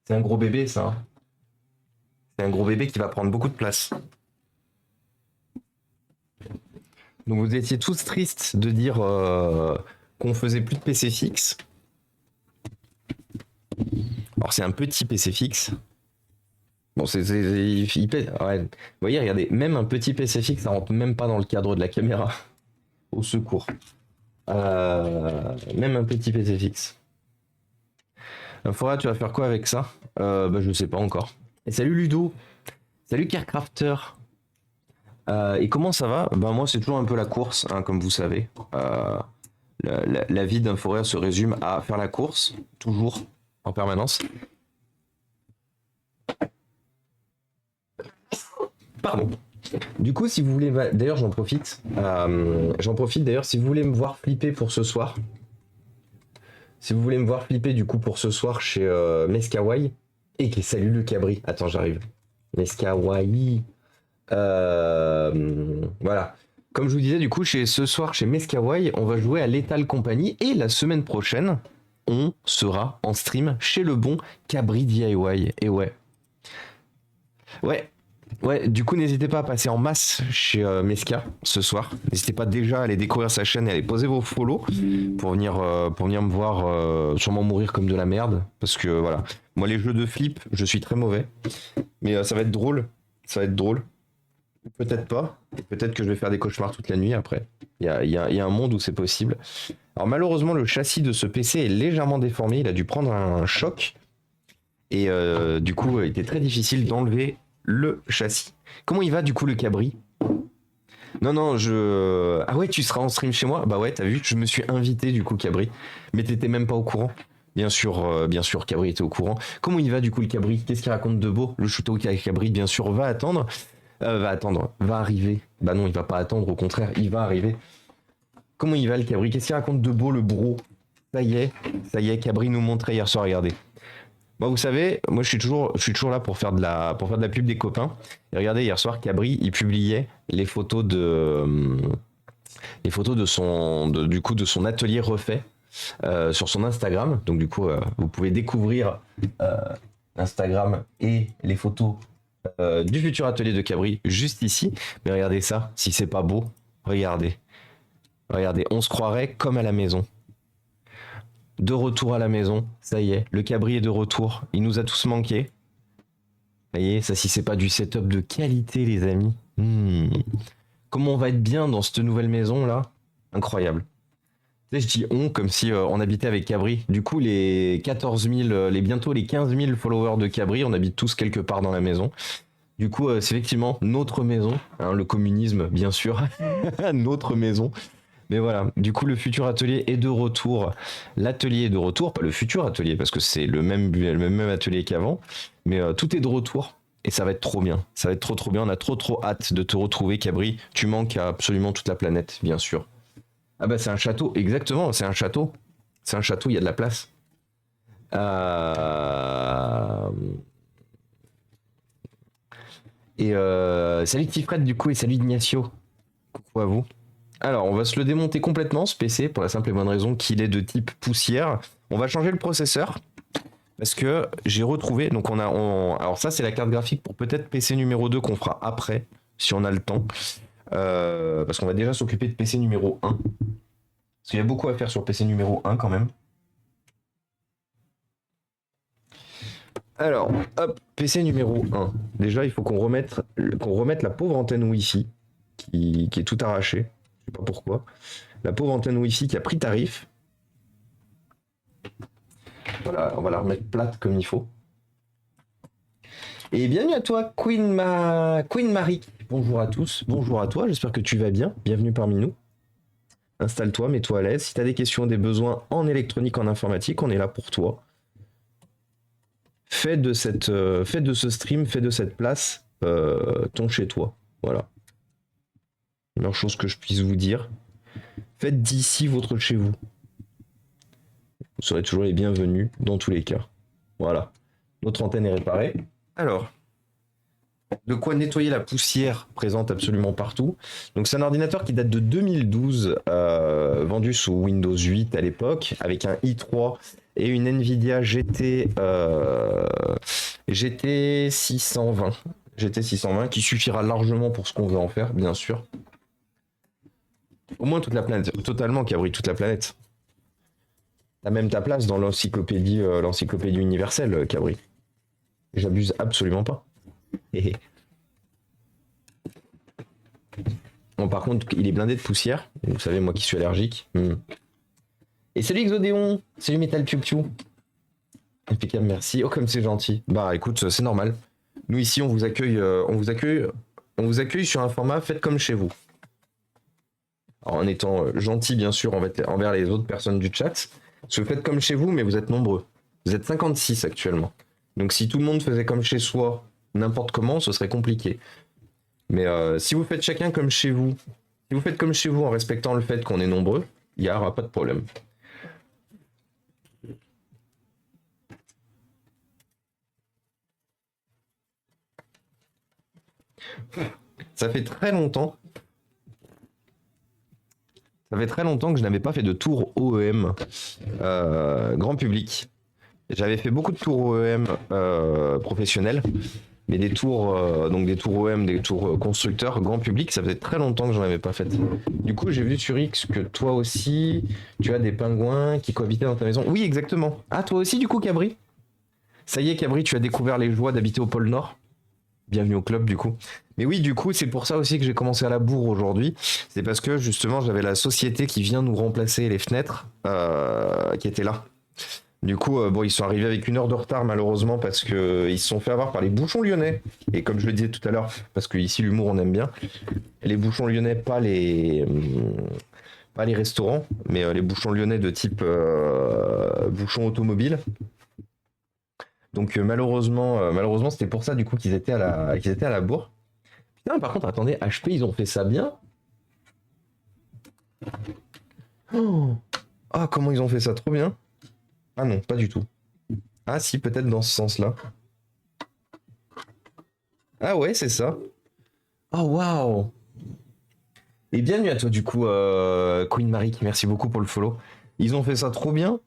C'est un gros bébé, ça. Hein. C'est un gros bébé qui va prendre beaucoup de place. Donc vous étiez tous tristes de dire qu'on faisait plus de PC fixe. Alors c'est un petit PC fixe. Bon, ouais. Vous voyez, regardez, même un petit PC fixe, ça rentre même pas dans le cadre de la caméra. Au secours. Même un petit PC fixe. Fora, tu vas faire quoi avec ça je sais pas encore. Et salut Ludo. Salut Carecrafter. Et comment ça va? Moi c'est toujours un peu la course, hein, comme vous savez. La vie d'un forêt se résume à faire la course, toujours, en permanence. Pardon. Du coup, si vous voulez, d'ailleurs j'en profite. D'ailleurs, si vous voulez me voir flipper pour ce soir. Si vous voulez me voir flipper du coup pour ce soir chez Meskawai. Et salut le cabri. Attends, j'arrive. Meskawai. Voilà. Comme je vous disais, du coup, ce soir chez Meskawai, on va jouer à Lethal Company. Et la semaine prochaine, on sera en stream chez le bon Cabri DIY. Et ouais. Ouais, du coup, n'hésitez pas à passer en masse chez Meska ce soir. N'hésitez pas déjà à aller découvrir sa chaîne et à aller poser vos follow pour venir me voir sûrement mourir comme de la merde. Parce que voilà, moi les jeux de flip, je suis très mauvais. Mais ça va être drôle. Ça va être drôle. Peut-être pas. Peut-être que je vais faire des cauchemars toute la nuit après. Il y a un monde où c'est possible. Alors malheureusement, le châssis de ce PC est légèrement déformé. Il a dû prendre un choc. Et du coup, il était très difficile d'enlever le châssis. Comment il va du coup le cabri? Non, Ah ouais, tu seras en stream chez moi? Bah ouais, t'as vu, je me suis invité du coup cabri. Mais t'étais même pas au courant. Bien sûr, Cabri était au courant. Comment il va du coup le cabri? Qu'est-ce qu'il raconte de beau? Le chouteau qui a cabri, bien sûr, va attendre. Va arriver. Bah non, il va pas attendre, au contraire, il va arriver. Comment il va le cabri? Qu'est-ce qu'il raconte de beau le bro? Ça y est, Cabri nous montrait hier soir, regardez. Moi, vous savez, moi je suis toujours là pour faire de la pub des copains. Et regardez, hier soir, Cabri, il publiait les photos de son atelier refait sur son Instagram. Donc du coup, vous pouvez découvrir Instagram et les photos du futur atelier de Cabri juste ici. Mais regardez ça, si c'est pas beau, regardez, on se croirait comme à la maison. De retour à la maison, ça y est, le cabri est de retour, il nous a tous manqué. Vous voyez, ça si c'est pas du setup de qualité les amis. Comment on va être bien dans cette nouvelle maison là? Incroyable. Tu sais, je dis on comme si on habitait avec Cabri. Du coup, les 14 000, bientôt les 15 000 followers de Cabri, on habite tous quelque part dans la maison. Du coup, c'est effectivement notre maison, hein, le communisme bien sûr, notre maison. Mais voilà, du coup le futur atelier est de retour. L'atelier est de retour, pas le futur atelier parce que c'est le même atelier qu'avant, mais tout est de retour et ça va être trop bien. Ça va être trop bien, on a trop hâte de te retrouver Cabri. Tu manques à absolument toute la planète, bien sûr. Ah bah c'est un château, exactement, c'est un château. C'est un château, il y a de la place. Salut petit Fred du coup et salut Ignacio. Coucou à vous. Alors, on va se le démonter complètement, ce PC, pour la simple et bonne raison qu'il est de type poussière. On va changer le processeur, parce que j'ai retrouvé... Donc, alors ça, c'est la carte graphique pour peut-être PC numéro 2 qu'on fera après, si on a le temps. Parce qu'on va déjà s'occuper de PC numéro 1. Parce qu'il y a beaucoup à faire sur PC numéro 1, quand même. Alors, hop, PC numéro 1. Déjà, il faut qu'on remette la pauvre antenne Wi-Fi, qui est tout arrachée. Je sais pas pourquoi. La pauvre antenne Wi-Fi qui a pris tarif. Voilà, on va la remettre plate comme il faut. Et bienvenue à toi, Queen Marie. Bonjour à tous, bonjour à toi, j'espère que tu vas bien. Bienvenue parmi nous. Installe-toi, mets-toi à l'aise. Si tu as des questions, des besoins en électronique, en informatique, on est là pour toi. Fais de ce stream, fais de cette place ton chez-toi. Voilà. La meilleure chose que je puisse vous dire. Faites d'ici votre chez-vous. Vous serez toujours les bienvenus dans tous les cas. Voilà. Notre antenne est réparée. Alors, De quoi nettoyer la poussière présente absolument partout. Donc c'est un ordinateur qui date de 2012, vendu sous Windows 8 à l'époque, avec un i3 et une Nvidia GT 620. GT 620 qui suffira largement pour ce qu'on veut en faire, bien sûr. Au moins toute la planète, totalement Cabri, toute la planète. T'as même ta place dans l'encyclopédie universelle, Cabri. J'abuse absolument pas. Bon, par contre, il est blindé de poussière. Vous savez, moi qui suis allergique. Et salut Exodéon. Salut Metal Piu Piu. Impeccable, merci. Oh, comme c'est gentil. Bah écoute, c'est normal. Nous ici, on vous accueille sur un format faites comme chez vous. Alors, en étant gentil, bien sûr, envers les autres personnes du chat. Parce que faites comme chez vous, mais vous êtes nombreux. Vous êtes 56 actuellement. Donc si tout le monde faisait comme chez soi, n'importe comment, ce serait compliqué. Mais si vous faites chacun comme chez vous, si vous faites comme chez vous en respectant le fait qu'on est nombreux, il n'y aura pas de problème. Ça fait très longtemps. Ça fait très longtemps que je n'avais pas fait de tour OEM grand public. J'avais fait beaucoup de tours OEM professionnels, mais des tours OEM, des tours constructeurs grand public, ça faisait très longtemps que j'en avais pas fait. Du coup, j'ai vu sur X que toi aussi, tu as des pingouins qui cohabitaient dans ta maison. Oui, exactement. Ah, toi aussi, du coup, Cabri. Ça y est, Cabri, tu as découvert les joies d'habiter au pôle Nord. Bienvenue au club, du coup. Mais oui, du coup, c'est pour ça aussi que j'ai commencé à la bourre aujourd'hui. C'est parce que justement, j'avais la société qui vient nous remplacer les fenêtres qui était là. Du coup, bon, ils sont arrivés avec 1 heure de retard malheureusement parce que ils se sont fait avoir par les bouchons lyonnais. Et comme je le disais tout à l'heure, parce que ici l'humour on aime bien, les bouchons lyonnais, pas les restaurants, mais les bouchons lyonnais de type bouchons automobiles. Donc malheureusement, c'était pour ça du coup qu'ils étaient à la bourre. Putain, par contre, attendez, HP, ils ont fait ça bien. Oh, ah, comment ils ont fait ça, trop bien. Ah non, pas du tout. Ah si, peut-être dans ce sens-là. Ah ouais, c'est ça. Oh waouh. Et bienvenue à toi du coup, Queen Marie, merci beaucoup pour le follow. Ils ont fait ça trop bien.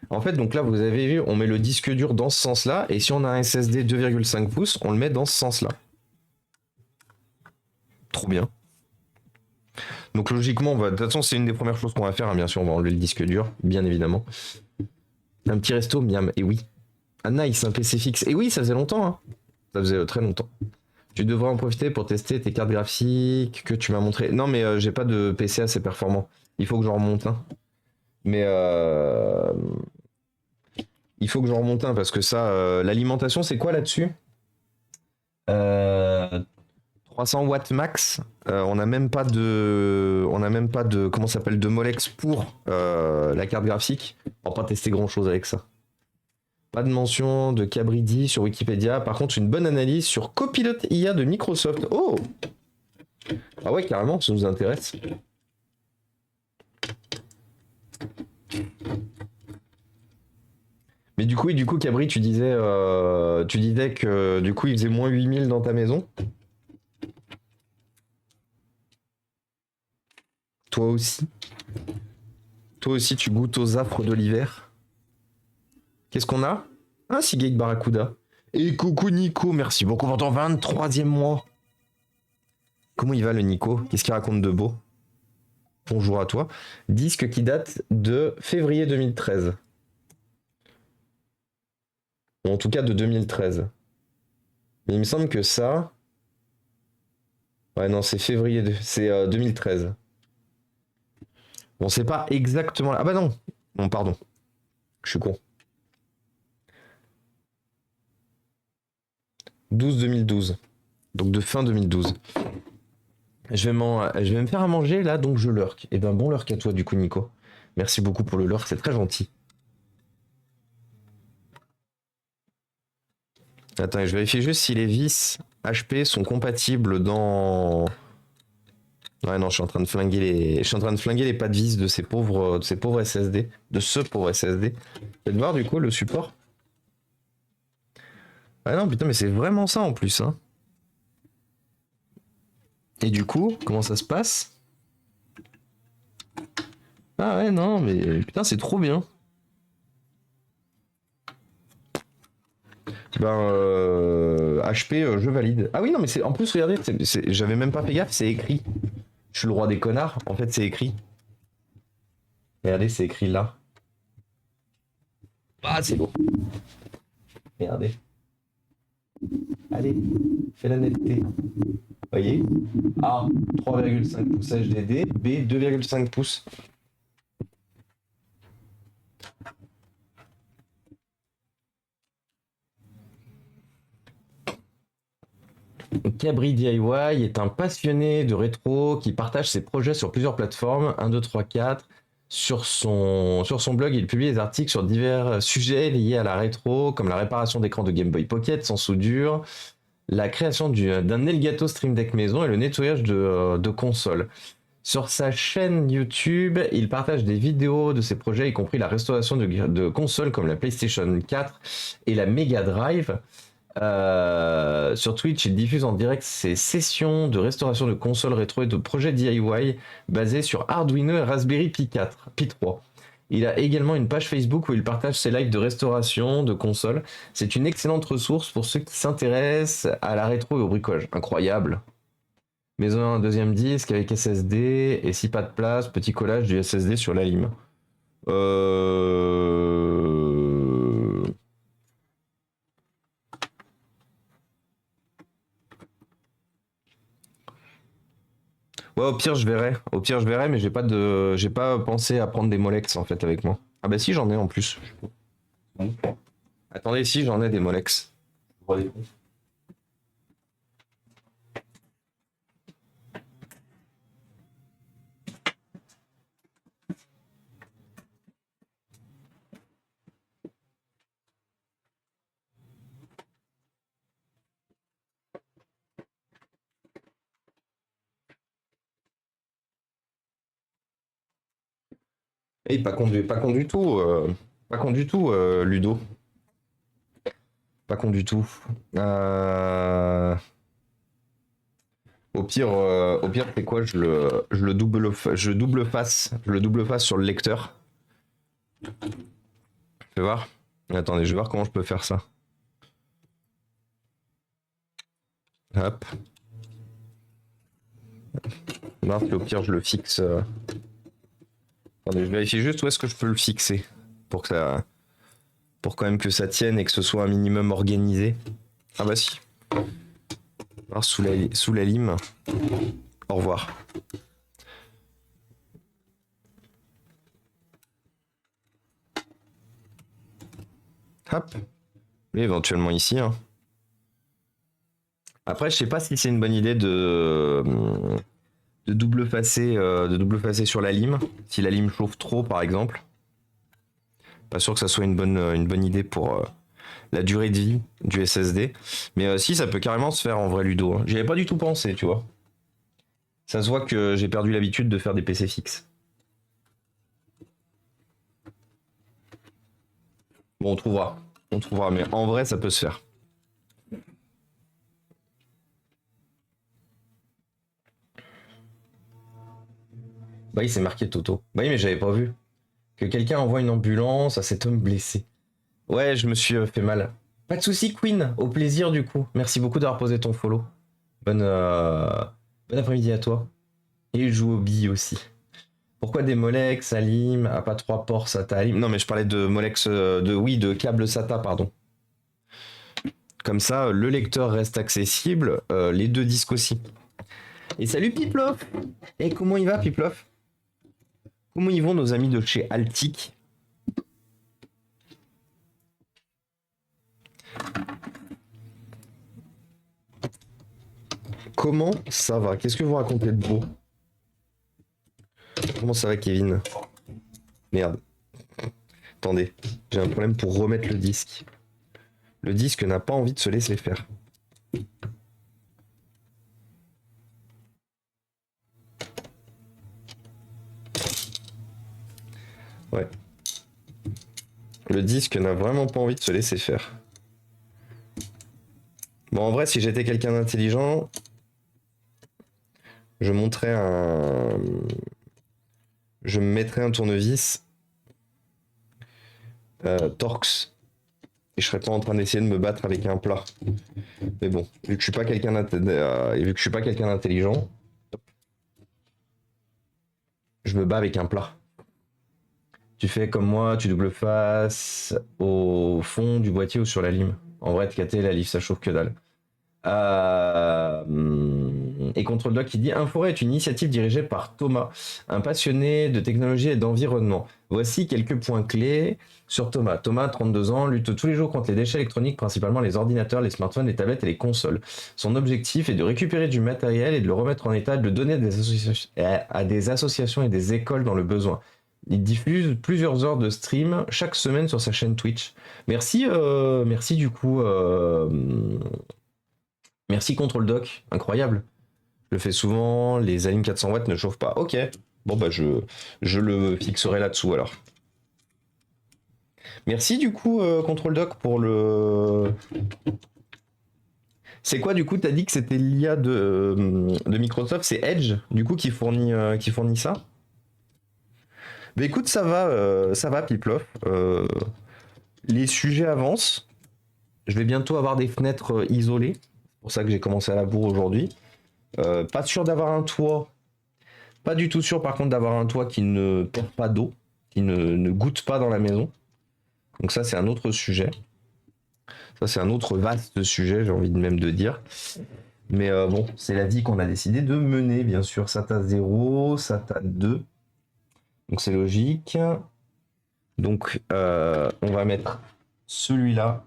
En fait, donc là, vous avez vu, on met le disque dur dans ce sens-là, et si on a un SSD 2,5 pouces, on le met dans ce sens-là. Trop bien. Donc logiquement, de toute façon, c'est une des premières choses qu'on va faire, hein, bien sûr, on va enlever le disque dur, bien évidemment. Un petit resto, miam, et oui. Ah nice, un PC fixe. Et oui, ça faisait longtemps, hein. Ça faisait très longtemps. Tu devrais en profiter pour tester tes cartes graphiques que tu m'as montré. Non, mais j'ai pas de PC assez performant. Il faut que j'en remonte un. Mais il faut que j'en remonte un parce que ça, l'alimentation, c'est quoi là-dessus 300 watts max. On n'a même pas de, comment ça s'appelle, de Molex pour la carte graphique. On va pas tester grand-chose avec ça. Pas de mention de Cabridi sur Wikipédia. Par contre, une bonne analyse sur Copilot IA de Microsoft. Oh! Ah ouais, carrément, ça nous intéresse. Mais du coup, Cabri, tu disais que du coup, il faisait moins 8000 dans ta maison. Toi aussi. Toi aussi, tu goûtes aux affres de l'hiver. Qu'est-ce qu'on a? Un Seagate Barracuda. Et coucou Nico, merci beaucoup pour ton 23e mois. Comment il va le Nico? Qu'est-ce qu'il raconte de beau? Bonjour à toi. Disque qui date de février 2013. Ou en tout cas de 2013. Mais il me semble que ça... Ouais non, c'est c'est 2013. Bon, c'est pas exactement... Ah bah non. Bon, pardon. Je suis con. 12-2012. Donc de fin 2012. Je vais me faire à manger là, donc je lurk. Et ben bon lurk à toi du coup Nico. Merci beaucoup pour le lurk, c'est très gentil. Attends, je vérifie juste si les vis HP sont compatibles dans... Ouais non, je suis en train de flinguer les pas de vis de ces pauvres SSD, de ce pauvre SSD. Tu vas voir du coup le support. Ah non putain mais c'est vraiment ça en plus hein. Et du coup, comment ça se passe? Ah ouais, non, mais putain, c'est trop bien. HP, je valide. Ah oui, non, mais c'est en plus, regardez, j'avais même pas fait gaffe, c'est écrit. Je suis le roi des connards, en fait, c'est écrit. Regardez, c'est écrit là. Ah, c'est beau. Regardez. Allez, fais la netteté. Voyez? A, 3,5 pouces HDD. B, 2,5 pouces. Cabri DIY est un passionné de rétro qui partage ses projets sur plusieurs plateformes, 1, 2, 3, 4. Sur son blog, il publie des articles sur divers sujets liés à la rétro, comme la réparation d'écran de Game Boy Pocket sans soudure, la création d'un Elgato Stream Deck maison et le nettoyage de consoles. Sur sa chaîne YouTube, il partage des vidéos de ses projets, y compris la restauration de consoles comme la PlayStation 4 et la Mega Drive. Sur Twitch, il diffuse en direct ses sessions de restauration de consoles rétro et de projets DIY basés sur Arduino et Raspberry Pi 4, Pi 3. Il a également une page Facebook où il partage ses lives de restauration de consoles. C'est une excellente ressource pour ceux qui s'intéressent à la rétro et au bricolage. Incroyable. Maison un deuxième disque avec SSD et si pas de place, petit collage du SSD sur la lime. Ouais, au pire je verrai. Au pire je verrai, mais j'ai pas pensé à prendre des Molex en fait avec moi. Ah bah si j'en ai en plus. Attendez, si j'en ai des Molex. Et pas con du tout, pas con du tout, Ludo. Pas con du tout. Au pire, c'est quoi? Je le double face sur le lecteur. Je vais voir. Attendez, je vais voir comment je peux faire ça. Hop. Non, au pire, je le fixe. Attendez, je vérifie juste où est-ce que je peux le fixer pour pour quand même que ça tienne et que ce soit un minimum organisé. Ah bah si. Alors, sous la lime. Au revoir. Hop. Et éventuellement ici. Hein. Après, je sais pas si c'est une bonne idée de double facer sur la lime. Si la lime chauffe trop, par exemple. Pas sûr que ça soit une bonne idée pour la durée de vie du SSD. Mais si, ça peut carrément se faire en vrai Ludo. Hein. J'y avais pas du tout pensé, tu vois. Ça se voit que j'ai perdu l'habitude de faire des PC fixes. Bon, on trouvera. On trouvera, mais en vrai, ça peut se faire. Bah oui, c'est marqué Toto. Bah oui, mais j'avais pas vu. Que quelqu'un envoie une ambulance à cet homme blessé. Ouais, je me suis fait mal. Pas de soucis, Queen. Au plaisir, du coup. Merci beaucoup d'avoir posé ton follow. Bon après-midi à toi. Et joue au billes aussi. Pourquoi des Molex, Alim, ah pas 3 ports SATA Alim? Non, mais je parlais de Molex, de câble SATA, pardon. Comme ça, le lecteur reste accessible, les deux disques aussi. Et salut Piplof! Et comment il va, Piplof? Comment ils vont nos amis de chez Altic? Comment ça va? Qu'est-ce que vous racontez de beau? Comment ça va, Kevin? Merde. Attendez, j'ai un problème pour remettre le disque. Le disque n'a pas envie de se laisser faire. Ouais. Le disque n'a vraiment pas envie de se laisser faire. Bon, en vrai, si j'étais quelqu'un d'intelligent, je monterais un... Je me mettrais un tournevis Torx. Et je serais pas en train d'essayer de me battre avec un plat. Mais bon, vu que je suis pas quelqu'un et vu que je suis pas quelqu'un d'intelligent, je me bats avec un plat. Tu fais comme moi, tu doubles face au fond du boîtier ou sur la lime. En vrai, TKT, la lime, ça chauffe que dalle. Et Control Doc qui dit un forêt est une initiative dirigée par Thomas, un passionné de technologie et d'environnement. Voici quelques points clés sur Thomas. Thomas, 32 ans, lutte tous les jours contre les déchets électroniques, principalement les ordinateurs, les smartphones, les tablettes et les consoles. Son objectif est de récupérer du matériel et de le remettre en état, de le donner à des associations et des écoles dans le besoin. Il diffuse plusieurs heures de stream chaque semaine sur sa chaîne Twitch. Merci du coup. Merci Control Doc, incroyable. Je le fais souvent, les alignes 400 watts ne chauffent pas. Ok, bon bah je le fixerai là-dessous alors. Merci du coup Control Doc pour le... C'est quoi du coup? T'as dit que c'était l'IA de Microsoft, c'est Edge du coup qui fournit ça? Bah écoute, ça va Piplof. Les sujets avancent. Je vais bientôt avoir des fenêtres isolées. C'est pour ça que j'ai commencé à la bourre aujourd'hui. Pas sûr d'avoir un toit. Pas du tout sûr par contre d'avoir un toit qui ne perd pas d'eau, qui ne goutte pas dans la maison. Donc ça c'est un autre sujet. Ça c'est un autre vaste sujet, j'ai envie de même de dire. Mais bon, c'est la vie qu'on a décidé de mener, bien sûr. SATA 0, SATA 2. Donc c'est logique. Donc on va mettre celui-là.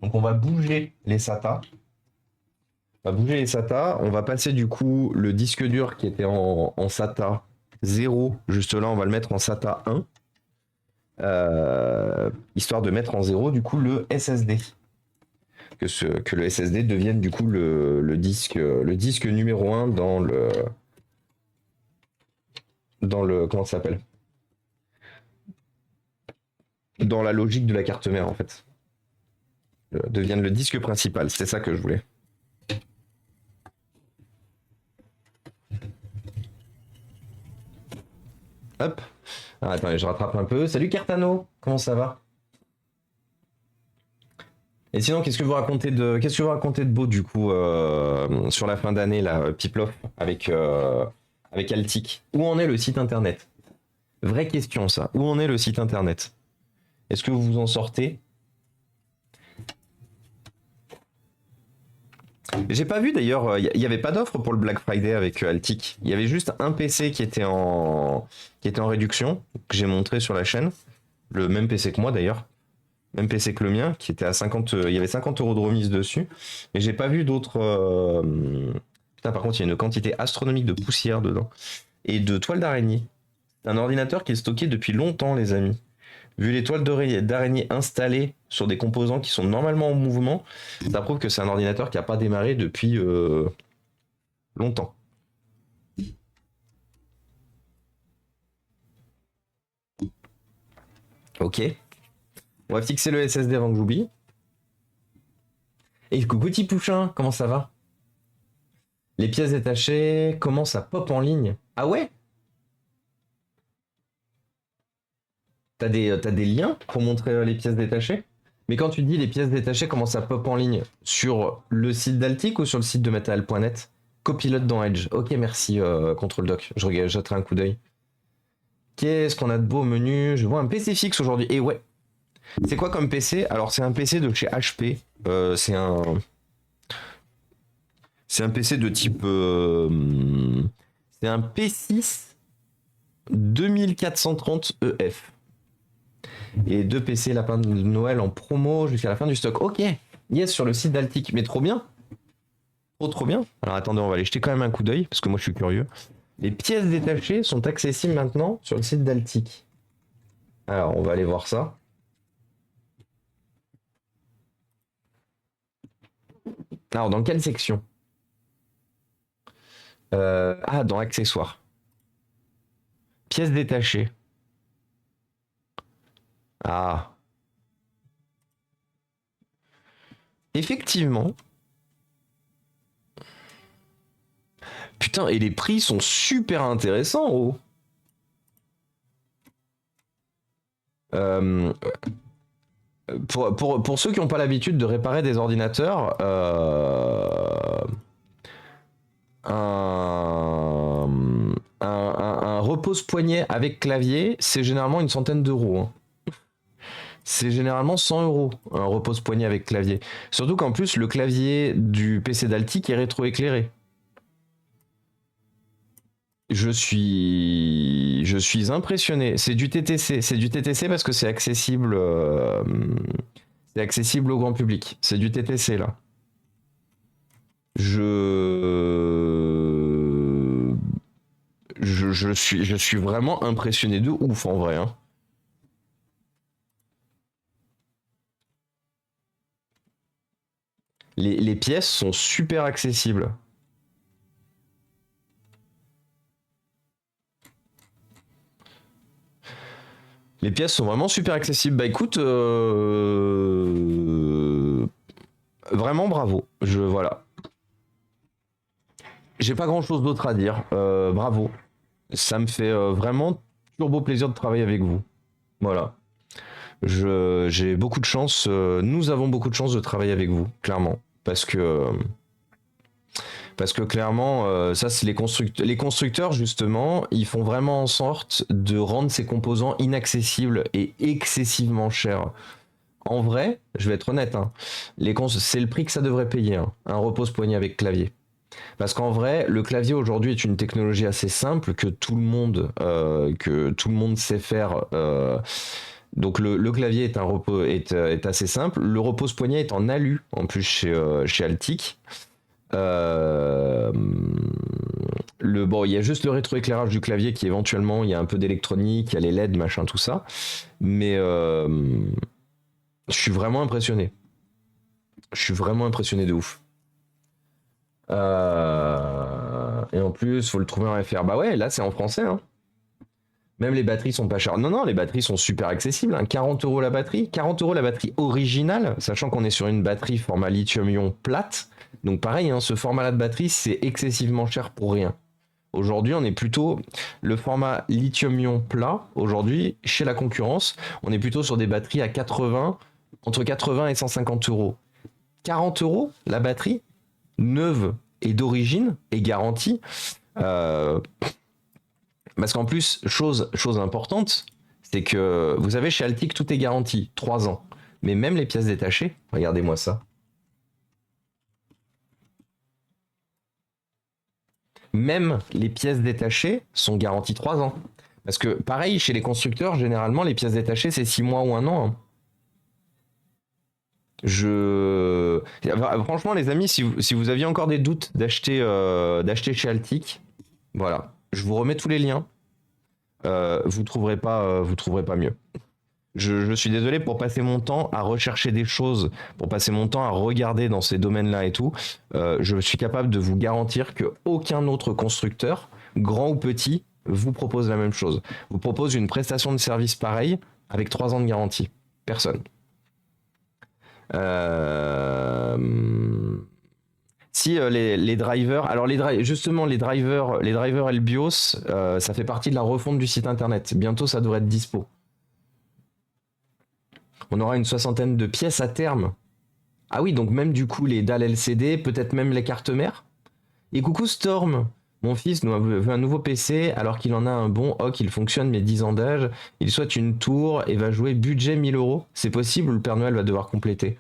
Donc on va bouger les SATA. On va bouger les SATA. On va passer du coup le disque dur qui était en SATA 0. Juste là, on va le mettre en SATA 1. Histoire de mettre en 0 du coup le SSD. Que le SSD devienne du coup le disque numéro 1 dans le comment ça s'appelle, dans la logique de la carte mère en fait. Devienne le disque principal, c'est ça que je voulais. Hop. Ah, attendez, je rattrape un peu. Salut Cartano, comment ça va? Et sinon, qu'est-ce que vous racontez de beau du coup sur la fin d'année là, Piplof avec Altic? Où en est le site internet? Vraie question ça. Où en est le site internet? Est-ce que vous vous en sortez? J'ai pas vu d'ailleurs, il y avait pas d'offre pour le Black Friday avec Altic. Il y avait juste un PC qui était en réduction, que j'ai montré sur la chaîne. Le même PC que moi d'ailleurs. Même PC que le mien, qui était à 50. Il y avait 50 euros de remise dessus. Mais j'ai pas vu d'autres. Putain, par contre, il y a une quantité astronomique de poussière dedans. Et de toiles d'araignée. C'est un ordinateur qui est stocké depuis longtemps, les amis. Vu les toiles d'araignée installées sur des composants qui sont normalement en mouvement, ça prouve que c'est un ordinateur qui n'a pas démarré depuis longtemps. Ok. On va fixer le SSD avant que j'oublie. Et coucou petit Pouchin, comment ça va? Les pièces détachées, comment ça pop en ligne? Ah ouais? T'as des liens pour montrer les pièces détachées? Mais quand tu dis les pièces détachées, comment ça pop en ligne? Sur le site d'Altic ou sur le site de Material.net? Copilote dans Edge. Ok, merci, Control Doc. Je jetterai un coup d'œil. Qu'est-ce qu'on a de beau au menu? Je vois un PC fixe aujourd'hui. Et ouais. C'est quoi comme PC? Alors, c'est un PC de chez HP. C'est un PC de type. C'est un P6 2430 EF. Et 2 PC lapin de Noël en promo jusqu'à la fin du stock. Ok, yes, sur le site d'Altic. Mais trop bien. Trop bien. Alors attendez, on va aller jeter quand même un coup d'œil parce que moi je suis curieux. Les pièces détachées sont accessibles maintenant sur le site d'Altic. Alors on va aller voir ça. Alors dans quelle section? Dans accessoires. Pièces détachées. Ah. Effectivement. putain, et les prix sont super intéressants, oh. Euh, pour ceux qui n'ont pas l'habitude de réparer des ordinateurs, un, un repose-poignet avec clavier, c'est généralement une centaine d'euros, hein. C'est généralement 100 euros un repose-poignet avec clavier. Surtout qu'en plus, le clavier du PC d'Altic est rétroéclairé. Je suis impressionné. C'est du TTC. C'est du TTC parce que c'est accessible au grand public. C'est du TTC là. Je, je suis vraiment impressionné de ouf en vrai, hein. Les pièces sont super accessibles. Les pièces sont vraiment super accessibles. Bah écoute, vraiment bravo. Voilà. J'ai pas grand chose d'autre à dire. Bravo. Ça me fait vraiment turbo plaisir de travailler avec vous. Voilà. J'ai beaucoup de chance. Nous avons beaucoup de chance de travailler avec vous, clairement. Parce que clairement, ça, c'est les constructeurs, justement, ils font vraiment en sorte de rendre ces composants inaccessibles et excessivement chers. En vrai, je vais être honnête, hein, c'est le prix que ça devrait payer, hein, un repose-poignet avec clavier. Parce qu'en vrai, le clavier aujourd'hui est une technologie assez simple que tout le monde sait faire. Donc le clavier est assez simple. Le repose-poignet est en alu, en plus chez Altic. Euh, bon, il y a juste le rétroéclairage du clavier qui éventuellement, il y a un peu d'électronique, il y a les LED, machin, tout ça. Mais je suis vraiment impressionné. Je suis vraiment impressionné de ouf. Et en plus, faut le trouver en FR. Bah ouais, là c'est en français, hein. Même les batteries sont pas chères. Non, non, les batteries sont super accessibles, hein. 40 euros la batterie. 40 euros la batterie originale, sachant qu'on est sur une batterie format lithium-ion plate. Donc pareil, hein, ce format-là de batterie, c'est excessivement cher pour rien. Aujourd'hui, on est plutôt le format lithium-ion plat. Aujourd'hui, chez la concurrence, on est plutôt sur des batteries à 80, entre 80 et 150 euros. 40 euros la batterie, neuve et d'origine, et garantie. Parce qu'en plus, chose importante, c'est que vous savez, chez Altic, tout est garanti, 3 ans. Mais même les pièces détachées, regardez-moi ça. Même les pièces détachées sont garanties 3 ans. Parce que pareil, chez les constructeurs, généralement, les pièces détachées, c'est 6 mois ou 1 an, hein. Franchement, les amis, si vous aviez encore des doutes d'acheter chez Altic, voilà, je vous remets tous les liens. Vous trouverez pas mieux. Je suis désolé pour passer mon temps à rechercher des choses, pour passer mon temps à regarder dans ces domaines-là et tout. Je suis capable de vous garantir que aucun autre constructeur, grand ou petit, vous propose la même chose. Vous propose une prestation de service pareille avec 3 ans de garantie. Personne. Si les drivers, alors justement les drivers Elbios, ça fait partie de la refonte du site internet. Bientôt ça devrait être dispo. On aura une 60aine de pièces à terme. Ah oui, donc même du coup les dalles LCD, peut-être même les cartes mères. Et coucou Storm, mon fils nous veut un nouveau PC alors qu'il en a un bon. Ok, il fonctionne mais 10 ans d'âge. Il souhaite une tour et va jouer budget 1000 euros. C'est possible ou le Père Noël va devoir compléter?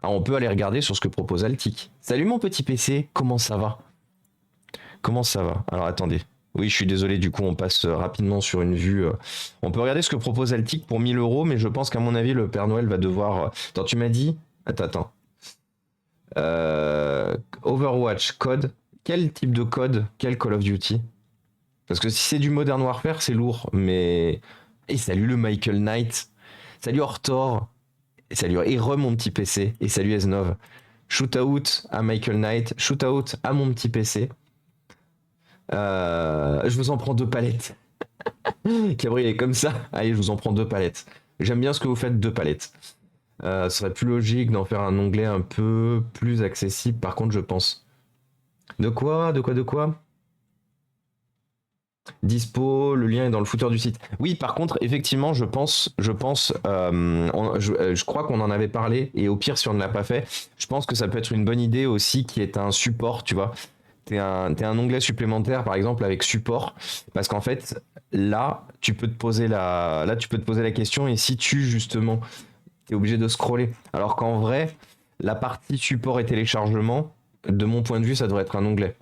Alors on peut aller regarder sur ce que propose Altic. Salut mon petit PC, comment ça va? Comment ça va? Alors attendez. Oui, je suis désolé, du coup on passe rapidement sur une vue. On peut regarder ce que propose Altic pour 1000 euros, mais je pense qu'à mon avis le Père Noël va devoir... Attends, tu m'as dit... Attends. Overwatch, code. Quel type de code? Quel Call of Duty? Parce que si c'est du Modern Warfare, c'est lourd, mais... Et salut le Michael Knight. Salut Hortor. Et salut Ere mon petit PC. Et salut Esnov. Shootout à Michael Knight. Shootout à mon petit PC. Je vous en prends 2 palettes. Cabri est comme ça. Allez, je vous en prends 2 palettes. J'aime bien ce que vous faites, 2 palettes. Ce serait plus logique d'en faire un onglet un peu plus accessible, par contre, je pense. De quoi? Dispo, le lien est dans le footer du site. Oui, par contre, effectivement, je crois qu'on en avait parlé, et au pire, si on ne l'a pas fait, je pense que ça peut être une bonne idée aussi, qui est un support, tu vois. T'es un onglet supplémentaire, par exemple, avec support, parce qu'en fait, là, tu peux te poser la question, et si tu, justement, t'es obligé de scroller. Alors qu'en vrai, la partie support et téléchargement, de mon point de vue, ça devrait être un onglet.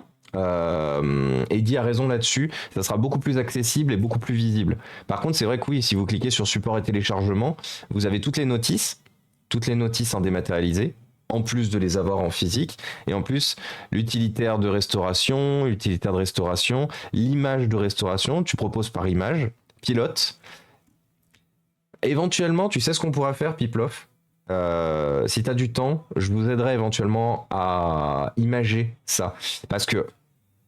Eddie a raison là-dessus, ça sera beaucoup plus accessible et beaucoup plus visible. Par contre, c'est vrai que oui, si vous cliquez sur support et téléchargement, vous avez toutes les notices en dématérialisé, en plus de les avoir en physique, et en plus l'utilitaire de restauration, l'image de restauration, tu proposes par image, pilote. Éventuellement, tu sais ce qu'on pourra faire, Piplof. Si tu as du temps, je vous aiderai éventuellement à imager ça. Parce que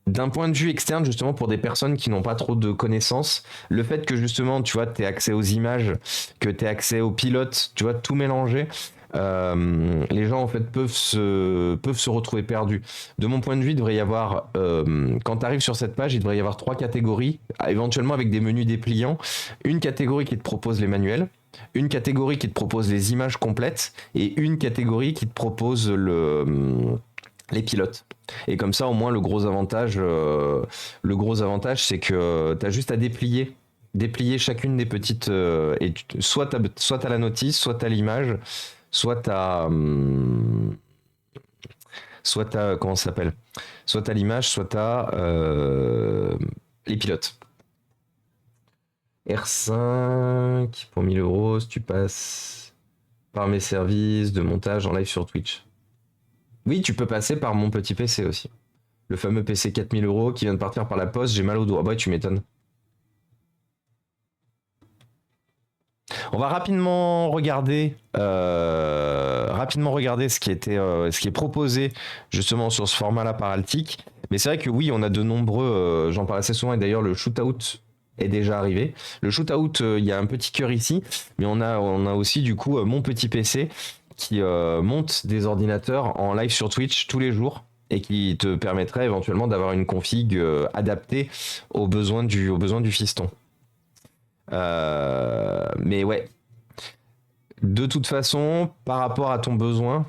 d'un point de vue externe, justement, pour des personnes qui n'ont pas trop de connaissances, le fait que justement, tu vois, tu aies accès aux images, que tu aies accès aux pilotes, tu vois, tout mélanger, les gens en fait peuvent se retrouver perdus. De mon point de vue, il devrait y avoir, quand tu arrives sur cette page, il devrait y avoir 3 catégories, éventuellement avec des menus dépliants. Une catégorie qui te propose les manuels, une catégorie qui te propose les images complètes et une catégorie qui te propose les pilotes. Et comme ça, au moins, le gros avantage, c'est que tu as juste à déplier chacune des petites. Soit tu as la notice, soit tu as l'image, soit tu as. Soit tu as. Comment ça s'appelle? Soit tu as l'image, soit tu as les pilotes. R5 pour 1000 €, si tu passes par mes services de montage en live sur Twitch. Oui, tu peux passer par mon petit PC aussi. Le fameux PC 4000 € qui vient de partir par la poste, j'ai mal au doigt. Ah bah tu m'étonnes. On va rapidement regarder ce qui est proposé justement sur ce format-là par Altic. Mais c'est vrai que oui, on a de nombreux, j'en parle assez souvent, et d'ailleurs le shootout est déjà arrivé. Le shootout, il y a un petit cœur ici, mais on a aussi du coup mon petit PC qui monte des ordinateurs en live sur Twitch tous les jours et qui te permettrait éventuellement d'avoir une config adaptée aux besoins du fiston. Mais ouais, de toute façon, par rapport à ton besoin,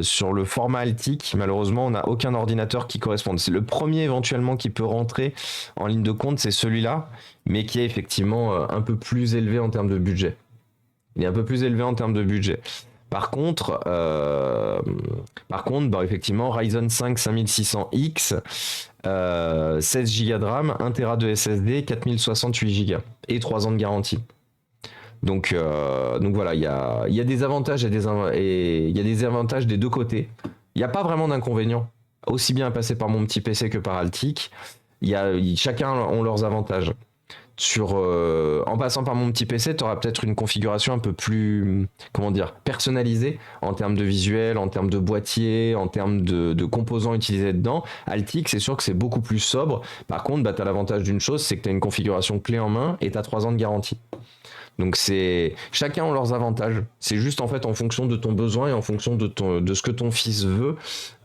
sur le format Altic, malheureusement, on n'a aucun ordinateur qui corresponde. C'est le premier éventuellement qui peut rentrer en ligne de compte, c'est celui-là, mais qui est effectivement un peu plus élevé en termes de budget. Il est un peu plus élevé en termes de budget. Par contre, bah, effectivement, Ryzen 5 5600X, 16 Go de RAM, 1 Tera de SSD, 4068 Go et 3 ans de garantie. Donc voilà, il y a des avantages et il y a des avantages des deux côtés. Il n'y a pas vraiment d'inconvénients, aussi bien à passer par mon petit PC que par Altic. Chacun ont leurs avantages. En passant par mon petit PC, tu auras peut-être une configuration un peu plus, comment dire, personnalisée en termes de visuel, en termes de boîtier, en termes de composants utilisés dedans. Altic, c'est sûr que c'est beaucoup plus sobre. Par contre, bah, tu as l'avantage d'une chose, c'est que tu as une configuration clé en main et tu as 3 ans de garantie. Donc chacun ont leurs avantages. C'est juste en fait en fonction de ton besoin et en fonction de ce que ton fils veut,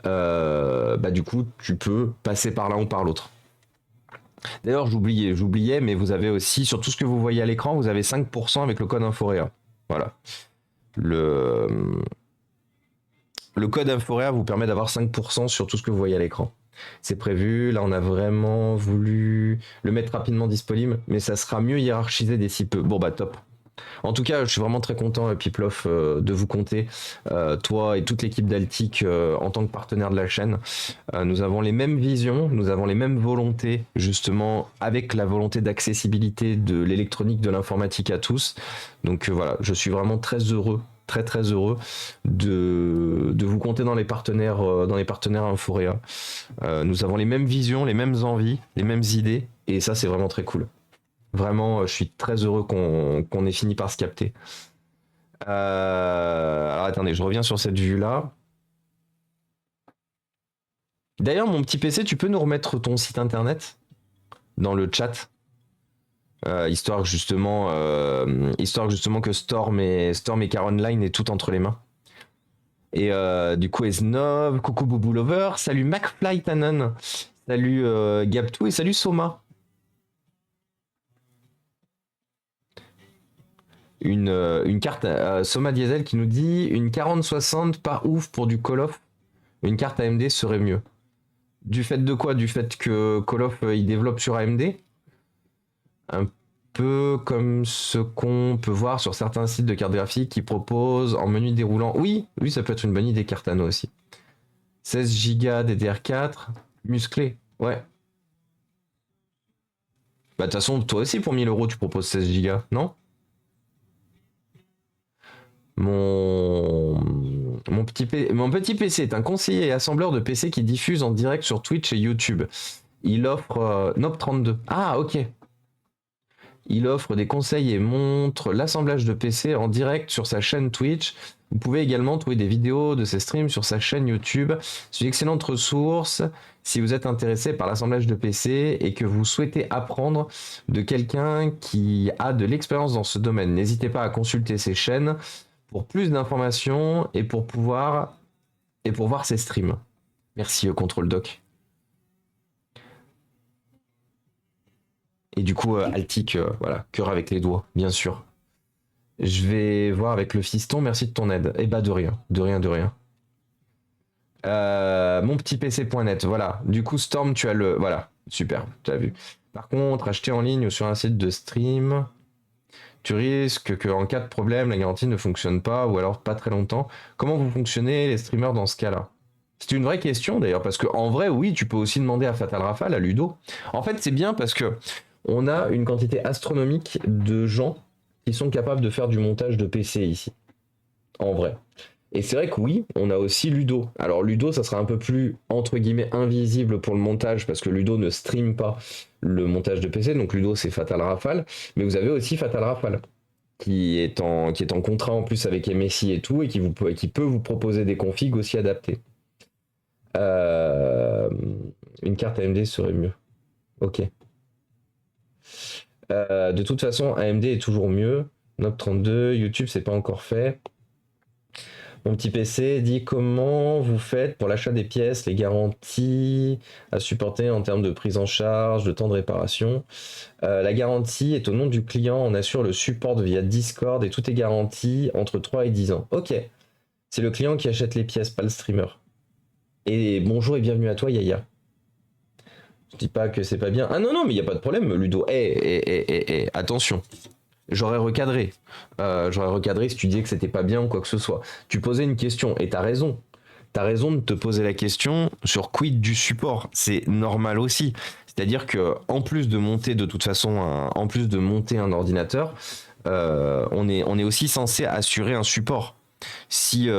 bah, du coup, tu peux passer par l'un ou par l'autre. D'ailleurs, j'oubliais, mais vous avez aussi, sur tout ce que vous voyez à l'écran, vous avez 5% avec le code Inforéa. Voilà. Le code Inforéa vous permet d'avoir 5% sur tout ce que vous voyez à l'écran. C'est prévu, là on a vraiment voulu le mettre rapidement disponible, mais ça sera mieux hiérarchisé d'ici peu. Bon bah top. En tout cas, je suis vraiment très content, Piplof, de vous compter, toi et toute l'équipe d'Altic, en tant que partenaire de la chaîne. Nous avons les mêmes visions, nous avons les mêmes volontés, justement, avec la volonté d'accessibilité de l'électronique, de l'informatique à tous. Donc voilà, je suis vraiment très heureux, très très heureux de vous compter dans les partenaires Inforéa. Nous avons les mêmes visions, les mêmes envies, les mêmes idées, et ça c'est vraiment très cool. Vraiment, je suis très heureux qu'on ait fini par se capter. Alors attendez, je reviens sur cette vue-là. D'ailleurs, mon petit PC, tu peux nous remettre ton site internet dans le chat, histoire justement que Storm et Caroline aient tout entre les mains. Et du coup, Esnov, coucou Boubou Lover, salut McFly Tannen. Salut Gaptou et salut Soma. Une carte Soma Diesel qui nous dit une 4060 pas ouf pour du Call of. Une carte AMD serait mieux. Du fait de quoi? Du fait que Call of il développe sur AMD? Un peu comme ce qu'on peut voir sur certains sites de cartes graphiques qui proposent en menu déroulant. Oui, oui, ça peut être une bonne idée Cartano aussi. 16 Go DDR4, musclé, ouais. Bah de toute façon, toi aussi pour 1000 euros tu proposes 16 Go, non? Mon petit PC est un conseiller et assembleur de PC qui diffuse en direct sur Twitch et YouTube. Il offre Nope 32. Ah, ok. Il offre des conseils et montre l'assemblage de PC en direct sur sa chaîne Twitch. Vous pouvez également trouver des vidéos de ses streams sur sa chaîne YouTube. C'est une excellente ressource si vous êtes intéressé par l'assemblage de PC et que vous souhaitez apprendre de quelqu'un qui a de l'expérience dans ce domaine. N'hésitez pas à consulter ses chaînes pour plus d'informations et pour voir ses streams. Merci Control Doc. Et du coup, Altic, voilà, cœur avec les doigts, bien sûr. Je vais voir avec le fiston, merci de ton aide. Et bah de rien, de rien, de rien. Mon petit PC.net, voilà. Du coup, Storm, tu as le... Voilà, super, tu as vu. Par contre, acheter en ligne ou sur un site de stream, tu risques qu'en cas de problème, la garantie ne fonctionne pas ou alors pas très longtemps. Comment vous fonctionnez les streamers dans ce cas-là? C'est une vraie question d'ailleurs, parce qu'en vrai, oui, tu peux aussi demander à Fatal Rafale, à Ludo. En fait, c'est bien parce que on a une quantité astronomique de gens qui sont capables de faire du montage de PC ici. En vrai. Et c'est vrai que oui, on a aussi Ludo. Alors Ludo, ça sera un peu plus, entre guillemets, invisible pour le montage, parce que Ludo ne stream pas le montage de PC, donc Ludo c'est Fatal Rafale. Mais vous avez aussi Fatal Rafale, qui est en contrat en plus avec MSI et tout, et qui peut vous proposer des configs aussi adaptés. Une carte AMD serait mieux. Ok. De toute façon, AMD est toujours mieux. Note 32, YouTube, c'est pas encore fait. Mon petit PC dit comment vous faites pour l'achat des pièces, les garanties à supporter en termes de prise en charge, de temps de réparation. La garantie est au nom du client, on assure le support via Discord et tout est garanti entre 3 et 10 ans. Ok, c'est le client qui achète les pièces, pas le streamer. Et bonjour et bienvenue à toi Yaya. Je dis pas que c'est pas bien. Ah non, non, mais il n'y a pas de problème, Ludo. Attention. J'aurais recadré. J'aurais recadré si tu disais que c'était pas bien ou quoi que ce soit. Tu posais une question et t'as raison. T'as raison de te poser la question sur quid du support. C'est normal aussi. C'est-à-dire que en plus de monter de toute façon, en plus de monter un ordinateur, on est aussi censé assurer un support. Si vous